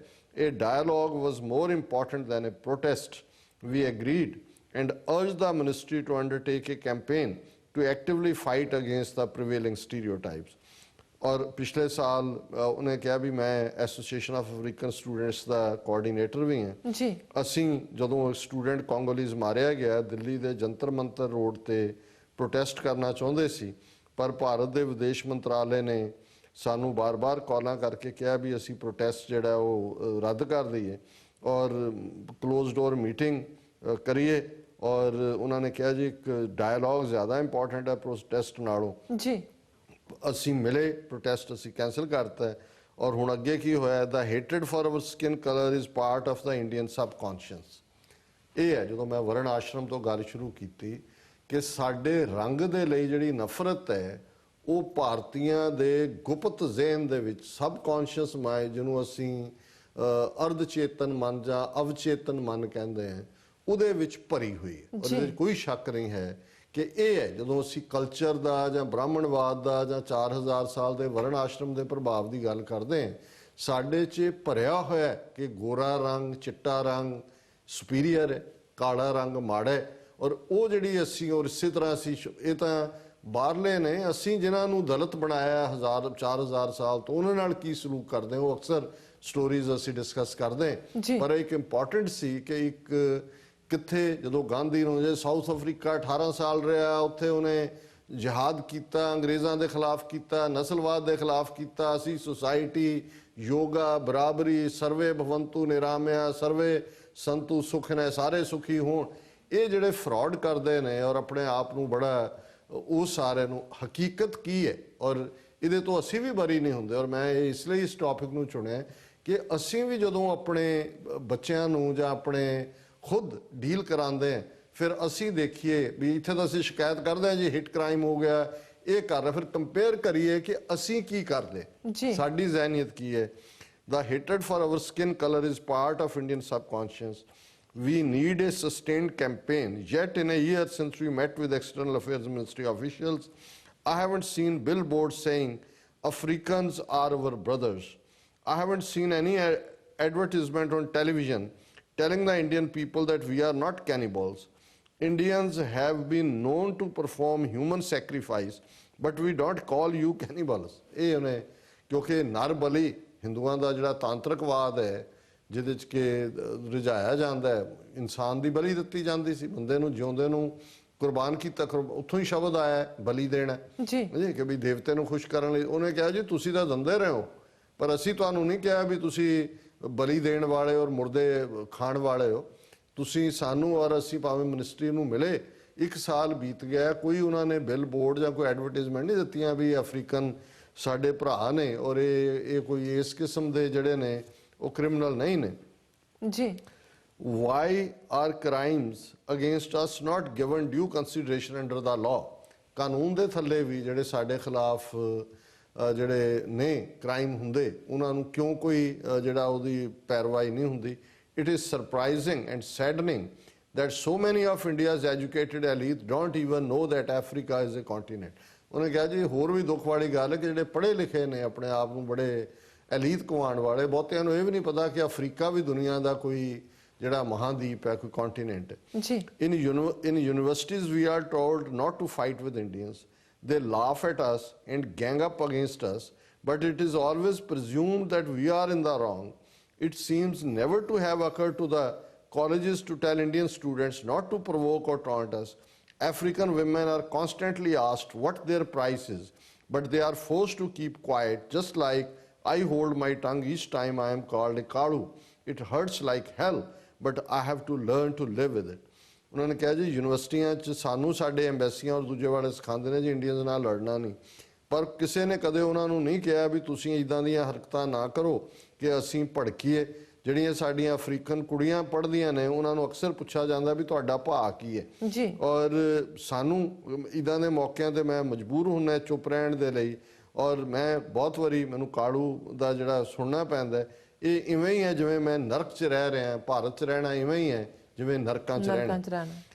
a dialogue was more important than a protest. We agreed and urged the ministry to undertake a campaign to actively fight against the prevailing stereotypes. ਔਰ ਪਿਛਲੇ ਸਾਲ ਉਹਨੇ ਕਿਹਾ ਵੀ ਮੈਂ association of African students ਦਾ coordinator ਵੀ ਹਾਂ ਜੀ। ਅਸੀਂ ਜਦੋਂ ਸਟੂਡੈਂਟ ਕਾਂਗੋਲੀਜ਼ ਮਾਰਿਆ ਗਿਆ ਦਿੱਲੀ ਦੇ ਜੰਤਰ ਮੰਤਰ ਰੋਡ ਤੇ ਪ੍ਰੋਟੈਸਟ ਕਰਨਾ ਚਾਹੁੰਦੇ ਸੀ, ਪਰ ਭਾਰਤ ਦੇ ਵਿਦੇਸ਼ ਮੰਤਰਾਲੇ ਨੇ ਸਾਨੂੰ ਬਾਰ-ਬਾਰ ਕਾਲਾਂ ਕਰਕੇ ਕਿਹਾ ਵੀ ਅਸੀਂ ਪ੍ਰੋਟੈਸਟ ਜਿਹੜਾ ਉਹ ਰੱਦ ਕਰ ਦਈਏ ਔਰ ਕਲੋਜ਼ ਡੋਰ ਮੀਟਿੰਗ ਕਰੀਏ। ਔਰ ਉਹਨਾਂ ਨੇ ਕਿਹਾ ਜੀ ਇੱਕ ਡਾਇਲੌਗ ਜ਼ਿਆਦਾ ਇੰਪੋਰਟੈਂਟ ਹੈ ਪ੍ਰੋਟੈਸਟ ਨਾਲੋਂ ਜੀ। ਅਸੀਂ ਮਿਲੇ, ਪ੍ਰੋਟੈਸਟ ਅਸੀਂ ਕੈਂਸਲ ਕਰਤਾ ਔਰ ਹੁਣ ਅੱਗੇ ਕੀ ਹੋਇਆ, the hatred for our skin colour is part of the Indian subconscious. ਇਹ ਹੈ ਜਦੋਂ ਮੈਂ ਵਰਨ ਆਸ਼ਰਮ ਤੋਂ ਗੱਲ ਸ਼ੁਰੂ ਕੀਤੀ ਕਿ ਸਾਡੇ ਰੰਗ ਦੇ ਲਈ ਜਿਹੜੀ ਨਫ਼ਰਤ ਹੈ ਉਹ ਭਾਰਤੀਆਂ ਦੇ ਗੁਪਤ ਜ਼ਿਹਨ ਦੇ ਵਿੱਚ ਸਬਕੌਂਸ਼ੀਅਸ ਮਾਈਂਡ, ਜਿਹਨੂੰ ਅਸੀਂ ਅਰਧ ਚੇਤਨ ਮਨ ਜਾਂ ਅਵਚੇਤਨ ਮਨ ਕਹਿੰਦੇ ਹਾਂ, ਉਹਦੇ ਵਿੱਚ ਭਰੀ ਹੋਈ ਹੈ। ਉਹਦੇ ਵਿੱਚ ਕੋਈ ਸ਼ੱਕ ਨਹੀਂ ਹੈ ਕਿ ਇਹ ਹੈ ਜਦੋਂ ਅਸੀਂ ਕਲਚਰ ਦਾ ਜਾਂ ਬ੍ਰਾਹਮਣਵਾਦ ਦਾ ਜਾਂ 4000 ਸਾਲ ਦੇ ਵਰਨ ਆਸ਼ਰਮ ਦੇ ਪ੍ਰਭਾਵ ਦੀ ਗੱਲ ਕਰਦੇ ਹਾਂ, ਸਾਡੇ 'ਚ ਭਰਿਆ ਹੋਇਆ ਕਿ ਗੋਰਾ ਰੰਗ, ਚਿੱਟਾ ਰੰਗ ਸੁਪੀਰੀਅਰ ਹੈ, ਕਾਲਾ ਰੰਗ ਮਾੜਾ ਹੈ। ਔਰ ਉਹ ਜਿਹੜੀ ਅਸੀਂ ਔਰ ਇਸੇ ਤਰ੍ਹਾਂ ਅਸੀਂ, ਇਹ ਤਾਂ ਬਾਹਰਲੇ ਨੇ, ਅਸੀਂ ਜਿਨ੍ਹਾਂ ਨੂੰ ਦਲਿਤ ਬਣਾਇਆ 4000 ਸਾਲ ਤੋਂ ਉਹਨਾਂ ਨਾਲ ਕੀ ਸਲੂਕ ਕਰਦੇ ਉਹ ਅਕਸਰ ਸਟੋਰੀਜ਼ ਅਸੀਂ ਡਿਸਕਸ ਕਰਦੇ। ਪਰ ਇੱਕ ਇੰਪੋਰਟੈਂਟ ਸੀ ਕਿ ਇੱਕ ਕਿੱਥੇ ਜਦੋਂ ਗਾਂਧੀ ਨੂੰ ਜੇ ਸਾਊਥ ਅਫਰੀਕਾ 18 ਸਾਲ ਰਿਹਾ, ਉੱਥੇ ਉਹਨੇ ਜਿਹਾਦ ਕੀਤਾ, ਅੰਗਰੇਜ਼ਾਂ ਦੇ ਖਿਲਾਫ ਕੀਤਾ, ਨਸਲਵਾਦ ਦੇ ਖਿਲਾਫ ਕੀਤਾ। ਅਸੀਂ ਸੁਸਾਇਟੀ, ਯੋਗਾ, ਬਰਾਬਰੀ, ਸਰਵੇ ਭਵੰਤੂ ਨਿਰਾਮਿਆ, ਸਰਵੇ ਸੰਤੂ ਸੁਖ ਨੇ, ਸਾਰੇ ਸੁਖੀ ਹੋਣ, ਇਹ ਜਿਹੜੇ ਫਰਾਡ ਕਰਦੇ ਨੇ ਔਰ ਆਪਣੇ ਆਪ ਨੂੰ ਬੜਾ, ਉਹ ਸਾਰਿਆਂ ਨੂੰ ਹਕੀਕਤ ਕੀ ਹੈ ਔਰ ਇਹਦੇ ਤੋਂ ਅਸੀਂ ਵੀ ਬਰੀ ਨਹੀਂ ਹੁੰਦੇ। ਔਰ ਮੈਂ ਇਸ ਲਈ ਇਸ ਟੌਪਿਕ ਨੂੰ ਚੁਣਿਆ ਕਿ ਅਸੀਂ ਵੀ ਜਦੋਂ ਆਪਣੇ ਬੱਚਿਆਂ ਨੂੰ ਜਾਂ ਆਪਣੇ ਖੁਦ ਡੀਲ ਕਰਾਉਂਦੇ ਹਾਂ, ਫਿਰ ਅਸੀਂ ਦੇਖੀਏ ਵੀ ਇੱਥੇ ਤਾਂ ਅਸੀਂ ਸ਼ਿਕਾਇਤ ਕਰਦੇ ਹਾਂ ਜੀ ਹਿੱਟ ਕ੍ਰਾਈਮ ਹੋ ਗਿਆ, ਇਹ ਕਰ ਰਿਹਾ, ਫਿਰ ਕੰਪੇਅਰ ਕਰੀਏ ਕਿ ਅਸੀਂ ਕੀ ਕਰਦੇ, ਸਾਡੀ ਜ਼ਹਿਨੀਅਤ ਕੀ ਹੈ। The hatred for our skin color is part of Indian subconscious. We need a sustained campaign. Yet in a year since we met with External Affairs Ministry officials, I haven't seen billboards saying Africans are our brothers. I haven't seen any advertisement on television telling the Indian people that we are not cannibals. Indians have been known to perform human sacrifice, but we don't call you cannibals. ਇਹ ਉਹਨੇ, ਕਿਉਂਕਿ ਨਰ ਬਲੀ ਹਿੰਦੂਆਂ ਦਾ ਜਿਹੜਾ ਤਾਂਤਰਿਕਵਾਦ ਹੈ, ਜਿਹਦੇ 'ਚ ਕਿ ਰਜਾਇਆ ਜਾਂਦਾ ਹੈ, ਇਨਸਾਨ ਦੀ ਬਲੀ ਦਿੱਤੀ ਜਾਂਦੀ ਸੀ, ਬੰਦੇ ਨੂੰ ਜਿਉਂਦੇ ਨੂੰ ਕੁਰਬਾਨ ਕੀਤਾ, ਉੱਥੋਂ ਹੀ ਸ਼ਬਦ ਆਇਆ ਬਲੀ ਦੇਣਾ ਜੀ, ਕਿ ਵੀ ਦੇਵਤੇ ਨੂੰ ਖੁਸ਼ ਕਰਨ ਲਈ। ਉਹਨੇ ਕਿਹਾ ਜੀ ਤੁਸੀਂ ਤਾਂ ਦਿੰਦੇ ਰਹੇ ਹੋ, ਪਰ ਅਸੀਂ ਤੁਹਾਨੂੰ ਨਹੀਂ ਕਿਹਾ ਵੀ ਤੁਸੀਂ ਬਲੀ ਦੇਣ ਵਾਲੇ ਔਰ ਮੁਰਦੇ ਖਾਣ ਵਾਲੇ ਹੋ। ਤੁਸੀਂ ਸਾਨੂੰ ਔਰ ਅਸੀਂ ਭਾਵੇਂ ਮਿਨਿਸਟਰੀ ਨੂੰ ਮਿਲੇ, 1 ਸਾਲ ਬੀਤ ਗਿਆ, ਕੋਈ ਉਹਨਾਂ ਨੇ ਬਿਲ ਬੋਰਡ ਜਾਂ ਕੋਈ ਐਡਵਰਟਾਈਜ਼ਮੈਂਟ ਨਹੀਂ ਦਿੱਤੀਆਂ ਵੀ ਅਫਰੀਕਨ ਸਾਡੇ ਭਰਾ ਨੇ ਔਰ ਇਹ ਕੋਈ ਇਸ ਕਿਸਮ ਦੇ ਜਿਹੜੇ ਨੇ ਉਹ ਕ੍ਰਿਮੀਨਲ ਨਹੀਂ ਨੇ ਜੀ। Why are crimes against us not given due consideration under the law? ਕਾਨੂੰਨ ਦੇ ਥੱਲੇ ਵੀ ਜਿਹੜੇ ਸਾਡੇ ਖਿਲਾਫ ਜਿਹੜੇ ਨੇ ਕ੍ਰਾਈਮ ਹੁੰਦੇ, ਉਹਨਾਂ ਨੂੰ ਕਿਉਂ ਕੋਈ ਜਿਹੜਾ ਉਹਦੀ ਪੈਰਵਾਈ ਨਹੀਂ ਹੁੰਦੀ। It is surprising and saddening that so many of India's educated elite don't even know that Africa is a continent. ਉਹਨੇ ਕਿਹਾ ਜੀ ਹੋਰ ਵੀ ਦੁੱਖ ਵਾਲੀ ਗੱਲ ਹੈ ਕਿ ਜਿਹੜੇ ਪੜ੍ਹੇ ਲਿਖੇ ਨੇ, ਆਪਣੇ ਆਪ ਨੂੰ ਬੜੇ ਐਲੀਤ ਕਮਾਉਣ ਵਾਲੇ, ਬਹੁਤਿਆਂ ਨੂੰ ਇਹ ਵੀ ਨਹੀਂ ਪਤਾ ਕਿ ਅਫਰੀਕਾ ਵੀ ਦੁਨੀਆ ਦਾ ਕੋਈ ਜਿਹੜਾ ਮਹਾਂਦੀਪ ਹੈ, ਕੋਈ ਕੰਟੀਨੈਂਟ ਹੈ ਜੀ। In universities we are told not to fight with Indians. They laugh at us and gang up against us, but it is always presumed that we are in the wrong. It seems never to have occurred to the colleges to tell Indian students not to provoke or taunt us. African women are constantly asked what their price is, but they are forced to keep quiet, just like I hold my tongue each time I am called a Kadu. It hurts like hell, but I have to learn to live with it. ਉਹਨਾਂ ਨੇ ਕਿਹਾ ਜੀ ਯੂਨੀਵਰਸਿਟੀਆਂ 'ਚ ਸਾਨੂੰ ਸਾਡੇ ਐਮਬੈਸੀਆਂ ਔਰ ਦੂਜੇ ਵਾਲੇ ਸਿਖਾਉਂਦੇ ਨੇ ਜੀ ਇੰਡੀਅਨਸ ਨਾਲ ਲੜਨਾ ਨਹੀਂ, ਪਰ ਕਿਸੇ ਨੇ ਕਦੇ ਉਹਨਾਂ ਨੂੰ ਨਹੀਂ ਕਿਹਾ ਵੀ ਤੁਸੀਂ ਇੱਦਾਂ ਦੀਆਂ ਹਰਕਤਾਂ ਨਾ ਕਰੋ ਕਿ ਅਸੀਂ ਭੜਕੀਏ। ਜਿਹੜੀਆਂ ਸਾਡੀਆਂ ਅਫਰੀਕਨ ਕੁੜੀਆਂ ਪੜ੍ਹਦੀਆਂ ਨੇ, ਉਹਨਾਂ ਨੂੰ ਅਕਸਰ ਪੁੱਛਿਆ ਜਾਂਦਾ ਵੀ ਤੁਹਾਡਾ ਭਾਅ ਕੀ ਹੈ ਜੀ, ਔਰ ਸਾਨੂੰ ਇੱਦਾਂ ਦੇ ਮੌਕਿਆਂ ਤੇ ਮੈਂ ਮਜਬੂਰ ਹੁੰਦਾ ਚੁੱਪ ਰਹਿਣ ਦੇ ਲਈ, ਔਰ ਮੈਂ ਬਹੁਤ ਵਾਰੀ ਮੈਨੂੰ ਕਾੜੂ ਦਾ ਜਿਹੜਾ ਸੁਣਨਾ ਪੈਂਦਾ। ਇਹ ਇਵੇਂ ਹੀ ਹੈ ਜਿਵੇਂ ਮੈਂ ਨਰਕ 'ਚ ਰਹਿ ਰਿਹਾ, ਭਾਰਤ 'ਚ ਰਹਿਣਾ ਇਵੇਂ ਹੀ ਹੈ ਜਿਵੇਂ ਨਰਕਾਂ 'ਚ ਰਹਿਣਾ।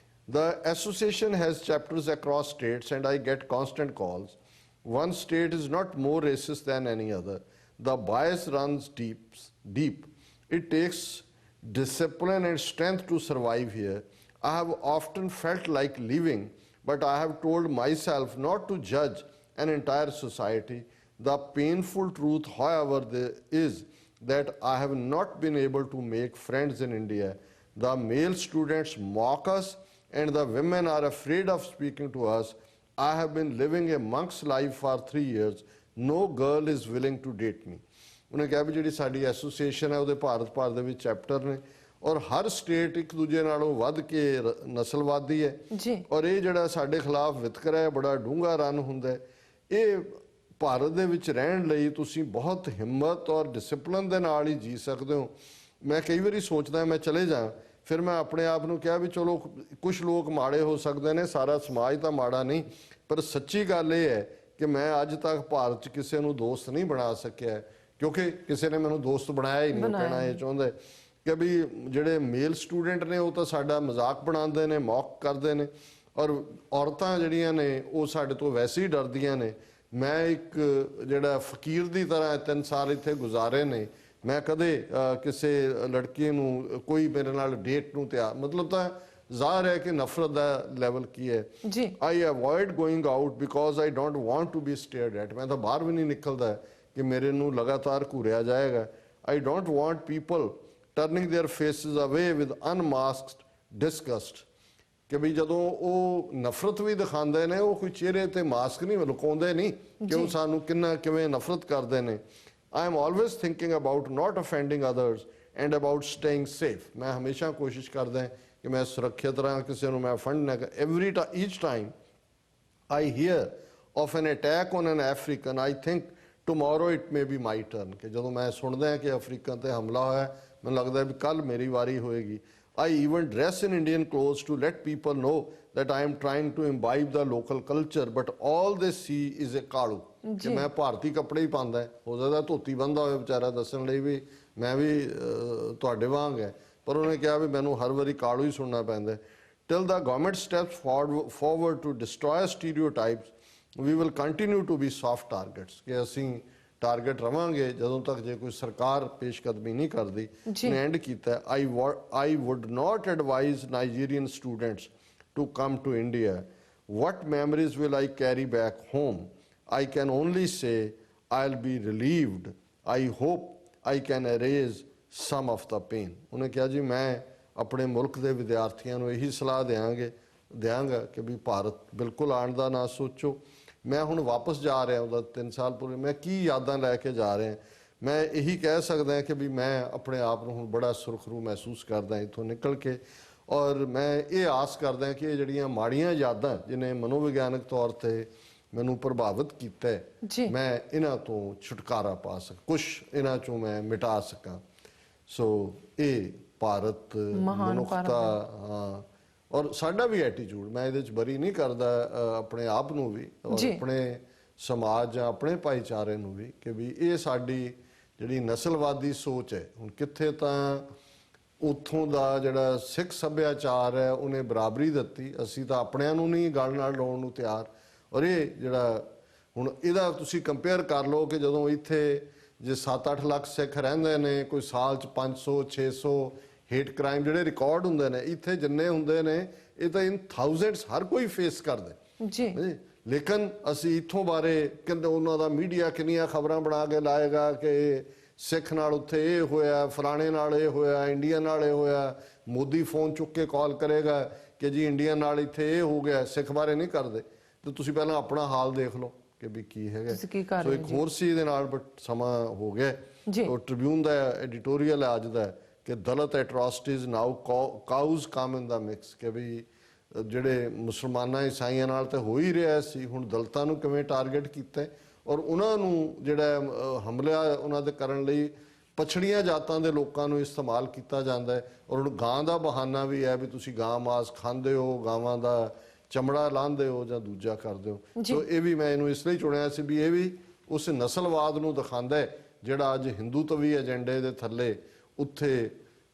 The association has chapters across states and I get constant calls. One state is not more racist than any other. The bias runs deep. It takes discipline and strength to survive here. I have often felt like leaving, but I have told myself not to judge an entire society. The painful truth, however, is that I have not been able to make friends in India. The male students mock us and the women are afraid of speaking to us. I have been living a monk's life for 3 years. No girl is willing to date me. ਉਹਨੇ ਕਿਹਾ ਵੀ ਜਿਹੜੀ ਸਾਡੀ association ਹੈ ਉਹਦੇ ਭਾਰਤ ਭਰ ਦੇ ਵਿੱਚ chapter ਨੇ, ਔਰ ਹਰ ਸਟੇਟ ਇੱਕ ਦੂਜੇ ਨਾਲੋਂ ਵੱਧ ਕੇ ਨਸਲਵਾਦੀ ਹੈ ਜੀ, ਔਰ ਇਹ ਜਿਹੜਾ ਸਾਡੇ ਖਿਲਾਫ ਵਿਤਕਰਾ ਹੈ ਬੜਾ ਡੂੰਘਾ ਰਨ ਹੁੰਦਾ ਹੈ। ਇਹ ਭਾਰਤ ਦੇ ਵਿੱਚ ਰਹਿਣ ਲਈ ਤੁਸੀਂ ਬਹੁਤ ਹਿੰਮਤ ਔਰ ਡਿਸਪਲਿਨ ਦੇ ਨਾਲ ਹੀ ਜੀ ਸਕਦੇ ਹੋ। ਮੈਂ ਕਈ ਵਾਰੀ ਸੋਚਦਾ ਮੈਂ ਚਲੇ ਜਾ, ਫਿਰ ਮੈਂ ਆਪਣੇ ਆਪ ਨੂੰ ਕਿਹਾ ਵੀ ਚਲੋ ਕੁਝ ਲੋਕ ਮਾੜੇ ਹੋ ਸਕਦੇ ਨੇ, ਸਾਰਾ ਸਮਾਜ ਤਾਂ ਮਾੜਾ ਨਹੀਂ, ਪਰ ਸੱਚੀ ਗੱਲ ਇਹ ਹੈ ਕਿ ਮੈਂ ਅੱਜ ਤੱਕ ਭਾਰਤ 'ਚ ਕਿਸੇ ਨੂੰ ਦੋਸਤ ਨਹੀਂ ਬਣਾ ਸਕਿਆ, ਕਿਉਂਕਿ ਕਿਸੇ ਨੇ ਮੈਨੂੰ ਦੋਸਤ ਬਣਾਇਆ ਹੀ ਨਹੀਂ। ਕਹਿਣਾ ਇਹ ਚਾਹੁੰਦੇ ਕਿ ਵੀ ਜਿਹੜੇ ਮੇਲ ਸਟੂਡੈਂਟ ਨੇ ਉਹ ਤਾਂ ਸਾਡਾ ਮਜ਼ਾਕ ਬਣਾਉਂਦੇ ਨੇ, ਮੌਕ ਕਰਦੇ ਨੇ, ਔਰ ਔਰਤਾਂ ਜਿਹੜੀਆਂ ਨੇ ਉਹ ਸਾਡੇ ਤੋਂ ਵੈਸੇ ਹੀ ਡਰਦੀਆਂ ਨੇ। ਮੈਂ ਇੱਕ ਜਿਹੜਾ ਫਕੀਰ ਦੀ ਤਰ੍ਹਾਂ 3 ਸਾਲ ਇੱਥੇ ਗੁਜ਼ਾਰੇ ਨੇ, ਮੈਂ ਕਦੇ ਕਿਸੇ ਲੜਕੀ ਨੂੰ ਕੋਈ ਮੇਰੇ ਨਾਲ ਡੇਟ ਨੂੰ ਤਿਆਰ, ਮਤਲਬ ਤਾਂ ਜ਼ਾਹਰ ਹੈ ਕਿ ਨਫ਼ਰਤ ਦਾ ਲੈਵਲ ਕੀ ਹੈ ਜੀ। I avoid going out because I don't want to be stared at. ਮੈਂ ਤਾਂ ਬਾਹਰ ਵੀ ਨਹੀਂ ਨਿਕਲਦਾ ਕਿ ਮੇਰੇ ਨੂੰ ਲਗਾਤਾਰ ਘੂਰਿਆ ਜਾਏਗਾ। I don't want people turning their faces away with unmasked disgust ਕਿ ਵੀ ਜਦੋਂ ਉਹ ਨਫ਼ਰਤ ਵੀ ਦਿਖਾਉਂਦੇ ਨੇ ਉਹ ਕੋਈ ਚਿਹਰੇ ਤੇ ਮਾਸਕ ਨਹੀਂ ਲੁਕਾਉਂਦੇ ਨਹੀਂ ਕਿ ਉਹ ਸਾਨੂੰ ਕਿਵੇਂ ਨਫ਼ਰਤ ਕਰਦੇ ਨੇ। I am always thinking about not offending others and about staying safe. ਮੈਂ ਹਮੇਸ਼ਾ ਕੋਸ਼ਿਸ਼ ਕਰਦਾ ਕਿ ਮੈਂ ਸੁਰੱਖਿਅਤ ਰਹਾਂ, ਕਿਸੇ ਨੂੰ ਮੈਂ offend ਨਾ ਕਰਾਂ। Each time I hear of an attack on an African, I think tomorrow it may be my turn। ਕਿ ਜਦੋਂ ਮੈਂ ਸੁਣਦਾ ਕਿ ਅਫਰੀਕਨ ਤੇ ਹਮਲਾ ਹੋਇਆ ਮੈਨੂੰ ਲੱਗਦਾ ਵੀ ਕੱਲ ਮੇਰੀ ਵਾਰੀ ਹੋਏਗੀ। I even dress in Indian clothes to let people know that I am trying to imbibe the local culture, but all they see is a Kalu ਕਿ ਮੈਂ ਭਾਰਤੀ ਕੱਪੜੇ ਹੀ ਪਾਉਂਦਾ। ਹੋ ਸਕਦਾ ਧੋਤੀ ਬੰਦਾ ਹੋਵੇ ਵਿਚਾਰਾ ਦੱਸਣ ਲਈ ਵੀ ਮੈਂ ਵੀ ਤੁਹਾਡੇ ਵਾਂਗ ਹੈ, ਪਰ ਉਹਨੇ ਕਿਹਾ ਵੀ ਮੈਨੂੰ ਹਰ ਵਾਰੀ ਕਾਲੂ ਹੀ ਸੁਣਨਾ ਪੈਂਦਾ। Till the government steps forward to destroy stereotypes, we will continue to be soft targets। ਕਿ ਅਸੀਂ ਟਾਰਗੇਟ ਰਵਾਂਗੇ ਜਦੋਂ ਤੱਕ ਜੇ ਕੋਈ ਸਰਕਾਰ ਪੇਸ਼ਕਦਮੀ ਨਹੀਂ ਕਰਦੀ। ਨੇ ਐਂਡ ਕੀਤਾ I would not advise Nigerian students to come to India. What memories will I carry back home? I can only say I'll be relieved. I hope I can erase some of the pain। ਉਹਨੇ ਕਿਹਾ ਜੀ ਮੈਂ ਆਪਣੇ ਮੁਲਕ ਦੇ ਵਿਦਿਆਰਥੀਆਂ ਨੂੰ ਇਹੀ ਸਲਾਹ ਦਿਆਂਗਾ ਕਿ ਵੀ ਭਾਰਤ ਬਿਲਕੁਲ ਆਉਣ ਦਾ ਨਾ ਸੋਚੋ। ਮੈਂ ਹੁਣ ਵਾਪਸ ਜਾ ਰਿਹਾ ਉਹਦਾ 3 ਸਾਲ ਪੂਰੇ, ਮੈਂ ਕੀ ਯਾਦਾਂ ਲੈ ਕੇ ਜਾ ਰਿਹਾ। ਮੈਂ ਇਹੀ ਕਹਿ ਸਕਦਾ ਕਿ ਵੀ ਮੈਂ ਆਪਣੇ ਆਪ ਨੂੰ ਹੁਣ ਬੜਾ ਸੁਰਖਰੂ ਮਹਿਸੂਸ ਕਰਦਾ ਇੱਥੋਂ ਨਿਕਲ ਕੇ, ਔਰ ਮੈਂ ਇਹ ਆਸ ਕਰਦਾ ਕਿ ਇਹ ਜਿਹੜੀਆਂ ਮਾੜੀਆਂ ਯਾਦਾਂ ਜਿਹਨੇ ਮਨੋਵਿਗਿਆਨਕ ਤੌਰ ਤੇ ਮੈਨੂੰ ਪ੍ਰਭਾਵਿਤ ਕੀਤਾ ਮੈਂ ਇਹਨਾਂ ਤੋਂ ਛੁਟਕਾਰਾ ਪਾ ਸਕਾਂ, ਕੁਛ ਇਹਨਾਂ ਚੋਂ ਮੈਂ ਮਿਟਾ ਸਕਾਂ। ਸੋ ਇਹ ਭਾਰਤ ਮਨੁੱਖਤਾ ਹਾਂ ਔਰ ਸਾਡਾ ਵੀ ਐਟੀਟਿਊਡ, ਮੈਂ ਇਹਦੇ ਚ ਬਰੀ ਨਹੀਂ ਕਰਦਾ ਆਪਣੇ ਆਪ ਨੂੰ ਵੀ ਔਰ ਆਪਣੇ ਸਮਾਜ ਜਾਂ ਆਪਣੇ ਭਾਈਚਾਰੇ ਨੂੰ ਵੀ ਕਿ ਵੀ ਇਹ ਸਾਡੀ ਜਿਹੜੀ ਨਸਲਵਾਦੀ ਸੋਚ ਹੈ। ਹੁਣ ਕਿੱਥੇ ਤਾਂ ਉੱਥੋਂ ਦਾ ਜਿਹੜਾ ਸਿੱਖ ਸੱਭਿਆਚਾਰ ਹੈ ਉਹਨੇ ਬਰਾਬਰੀ ਦਿੱਤੀ, ਅਸੀਂ ਤਾਂ ਆਪਣਿਆਂ ਨੂੰ ਨਹੀਂ ਗੱਲ ਨਾਲ ਲਾਉਣ ਨੂੰ ਤਿਆਰ। ਔਰ ਇਹ ਜਿਹੜਾ ਹੁਣ ਇਹਦਾ ਤੁਸੀਂ ਕੰਪੇਅਰ ਕਰ ਲਓ ਕਿ ਜਦੋਂ ਇੱਥੇ ਜੇ 7-8 ਲੱਖ ਸਿੱਖ ਰਹਿੰਦੇ ਨੇ, ਕੋਈ ਸਾਲ 'ਚ 500-600 ਹੇਟ ਕ੍ਰਾਈਮ ਜਿਹੜੇ ਰਿਕਾਰਡ ਹੁੰਦੇ ਨੇ, ਇੱਥੇ ਜਿੰਨੇ ਹੁੰਦੇ ਨੇ ਇਹ ਤਾਂ ਇਨ ਥਾਊਜ਼ੈਂਡਸ ਹਰ ਕੋਈ ਫੇਸ ਕਰਦੇ ਜੀ। ਲੇਕਿਨ ਅਸੀਂ ਇੱਥੋਂ ਬਾਰੇ ਕਹਿੰਦੇ ਉਹਨਾਂ ਦਾ ਮੀਡੀਆ ਕਿੰਨੀਆਂ ਖਬਰਾਂ ਬਣਾ ਕੇ ਲਾਏਗਾ ਕਿ ਸਿੱਖ ਨਾਲ ਉੱਥੇ ਇਹ ਹੋਇਆ, ਫਲਾਣੇ ਨਾਲ ਇਹ ਹੋਇਆ, ਇੰਡੀਆ ਨਾਲ ਇਹ ਹੋਇਆ। ਮੋਦੀ ਫੋਨ ਚੁੱਕ ਕੇ ਕਾਲ ਕਰੇਗਾ ਕਿ ਜੀ ਇੰਡੀਆ ਨਾਲ ਇੱਥੇ ਇਹ ਹੋ ਗਿਆ, ਸਿੱਖ ਬਾਰੇ ਨਹੀਂ ਕਰਦੇ। ਤੇ ਤੁਸੀਂ ਪਹਿਲਾਂ ਆਪਣਾ ਹਾਲ ਦੇਖ ਲਓ ਕਿ ਵੀ ਕੀ ਹੈਗਾ। ਸੋ ਇੱਕ ਹੋਰ ਸੀ ਇਹਦੇ ਨਾਲ ਬਟ ਸਮਾਂ ਹੋ ਗਿਆ। ਟ੍ਰਿਬਿਊਨ ਦਾ ਐਡੀਟੋਰੀਅਲ ਹੈ ਅੱਜ ਦਾ ਕਿ ਦਲਿਤ ਐਟਰੋਸਿਟੀਜ਼ ਨਾਓ ਕਾਊਜ਼ ਕਮ ਇਨ ਦਾ ਮਿਕਸ, ਕਿ ਵੀ ਜਿਹੜੇ ਮੁਸਲਮਾਨਾਂ ਈਸਾਈਆਂ ਨਾਲ ਤਾਂ ਹੋ ਹੀ ਰਿਹਾ ਸੀ, ਹੁਣ ਦਲਿਤਾਂ ਨੂੰ ਕਿਵੇਂ ਟਾਰਗੇਟ ਕੀਤਾ ਔਰ ਉਹਨਾਂ ਨੂੰ ਜਿਹੜਾ ਹਮਲਾ ਉਹਨਾਂ ਦੇ ਕਰਨ ਲਈ ਪਛੜੀਆਂ ਜਾਤਾਂ ਦੇ ਲੋਕਾਂ ਨੂੰ ਇਸਤੇਮਾਲ ਕੀਤਾ ਜਾਂਦਾ ਹੈ। ਔਰ ਹੁਣ ਗਾਂ ਦਾ ਬਹਾਨਾ ਵੀ ਹੈ ਵੀ ਤੁਸੀਂ ਗਾਂ ਮਾਸ ਖਾਂਦੇ ਹੋ, ਗਾਵਾਂ ਦਾ ਚਮੜਾ ਲਾਂਦੇ ਹੋ ਜਾਂ ਦੂਜਾ ਕਰਦੇ ਹੋ। ਸੋ ਇਹ ਵੀ ਮੈਂ ਇਹਨੂੰ ਇਸ ਲਈ ਚੁਣਿਆ ਸੀ ਵੀ ਇਹ ਵੀ ਉਸ ਨਸਲਵਾਦ ਨੂੰ ਦਿਖਾਉਂਦਾ ਹੈ ਜਿਹੜਾ ਅੱਜ ਹਿੰਦੂਤਵੀ ਏਜੰਡੇ ਦੇ ਥੱਲੇ ਉੱਥੇ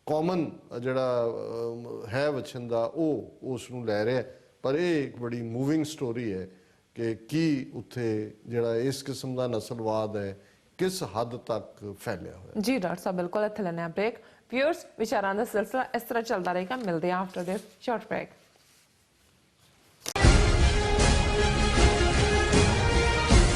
ਕਾਮਨ ਜਿਹੜਾ ਹੈ ਵਛਿੰਦਾ ਉਹ ਉਸ ਨੂੰ ਲੈ ਰਿਹਾ। ਪਰ ਇਹ ਇੱਕ ਬੜੀ ਮੂਵਿੰਗ ਸਟੋਰੀ ਹੈ ਕਿ ਕੀ ਉੱਥੇ ਜਿਹੜਾ ਇਸ ਕਿਸਮ ਦਾ ਨਸਲਵਾਦ ਹੈ ਕਿਸ ਹੱਦ ਤੱਕ ਫੈਲਿਆ ਹੋਇਆ।
ਜੀ ਡਾਕਟਰ ਸਾਹਿਬ ਬਿਲਕੁਲ। ਇੱਥੇ ਲੈਣੇ ਆ ਬ੍ਰੇਕ। ਵਿਊਅਰਸ ਵਿਚਾਰਾਂ ਦਾ ਸਿਲਸਿਲਾ ਇਸ ਤਰ੍ਹਾਂ ਚੱਲਦਾ ਰਹੇਗਾ। ਮਿਲਦੇ ਆ ਆਫਟਰ ਦਿਸ ਸ਼ਾਰਟ ਬ੍ਰੇਕ।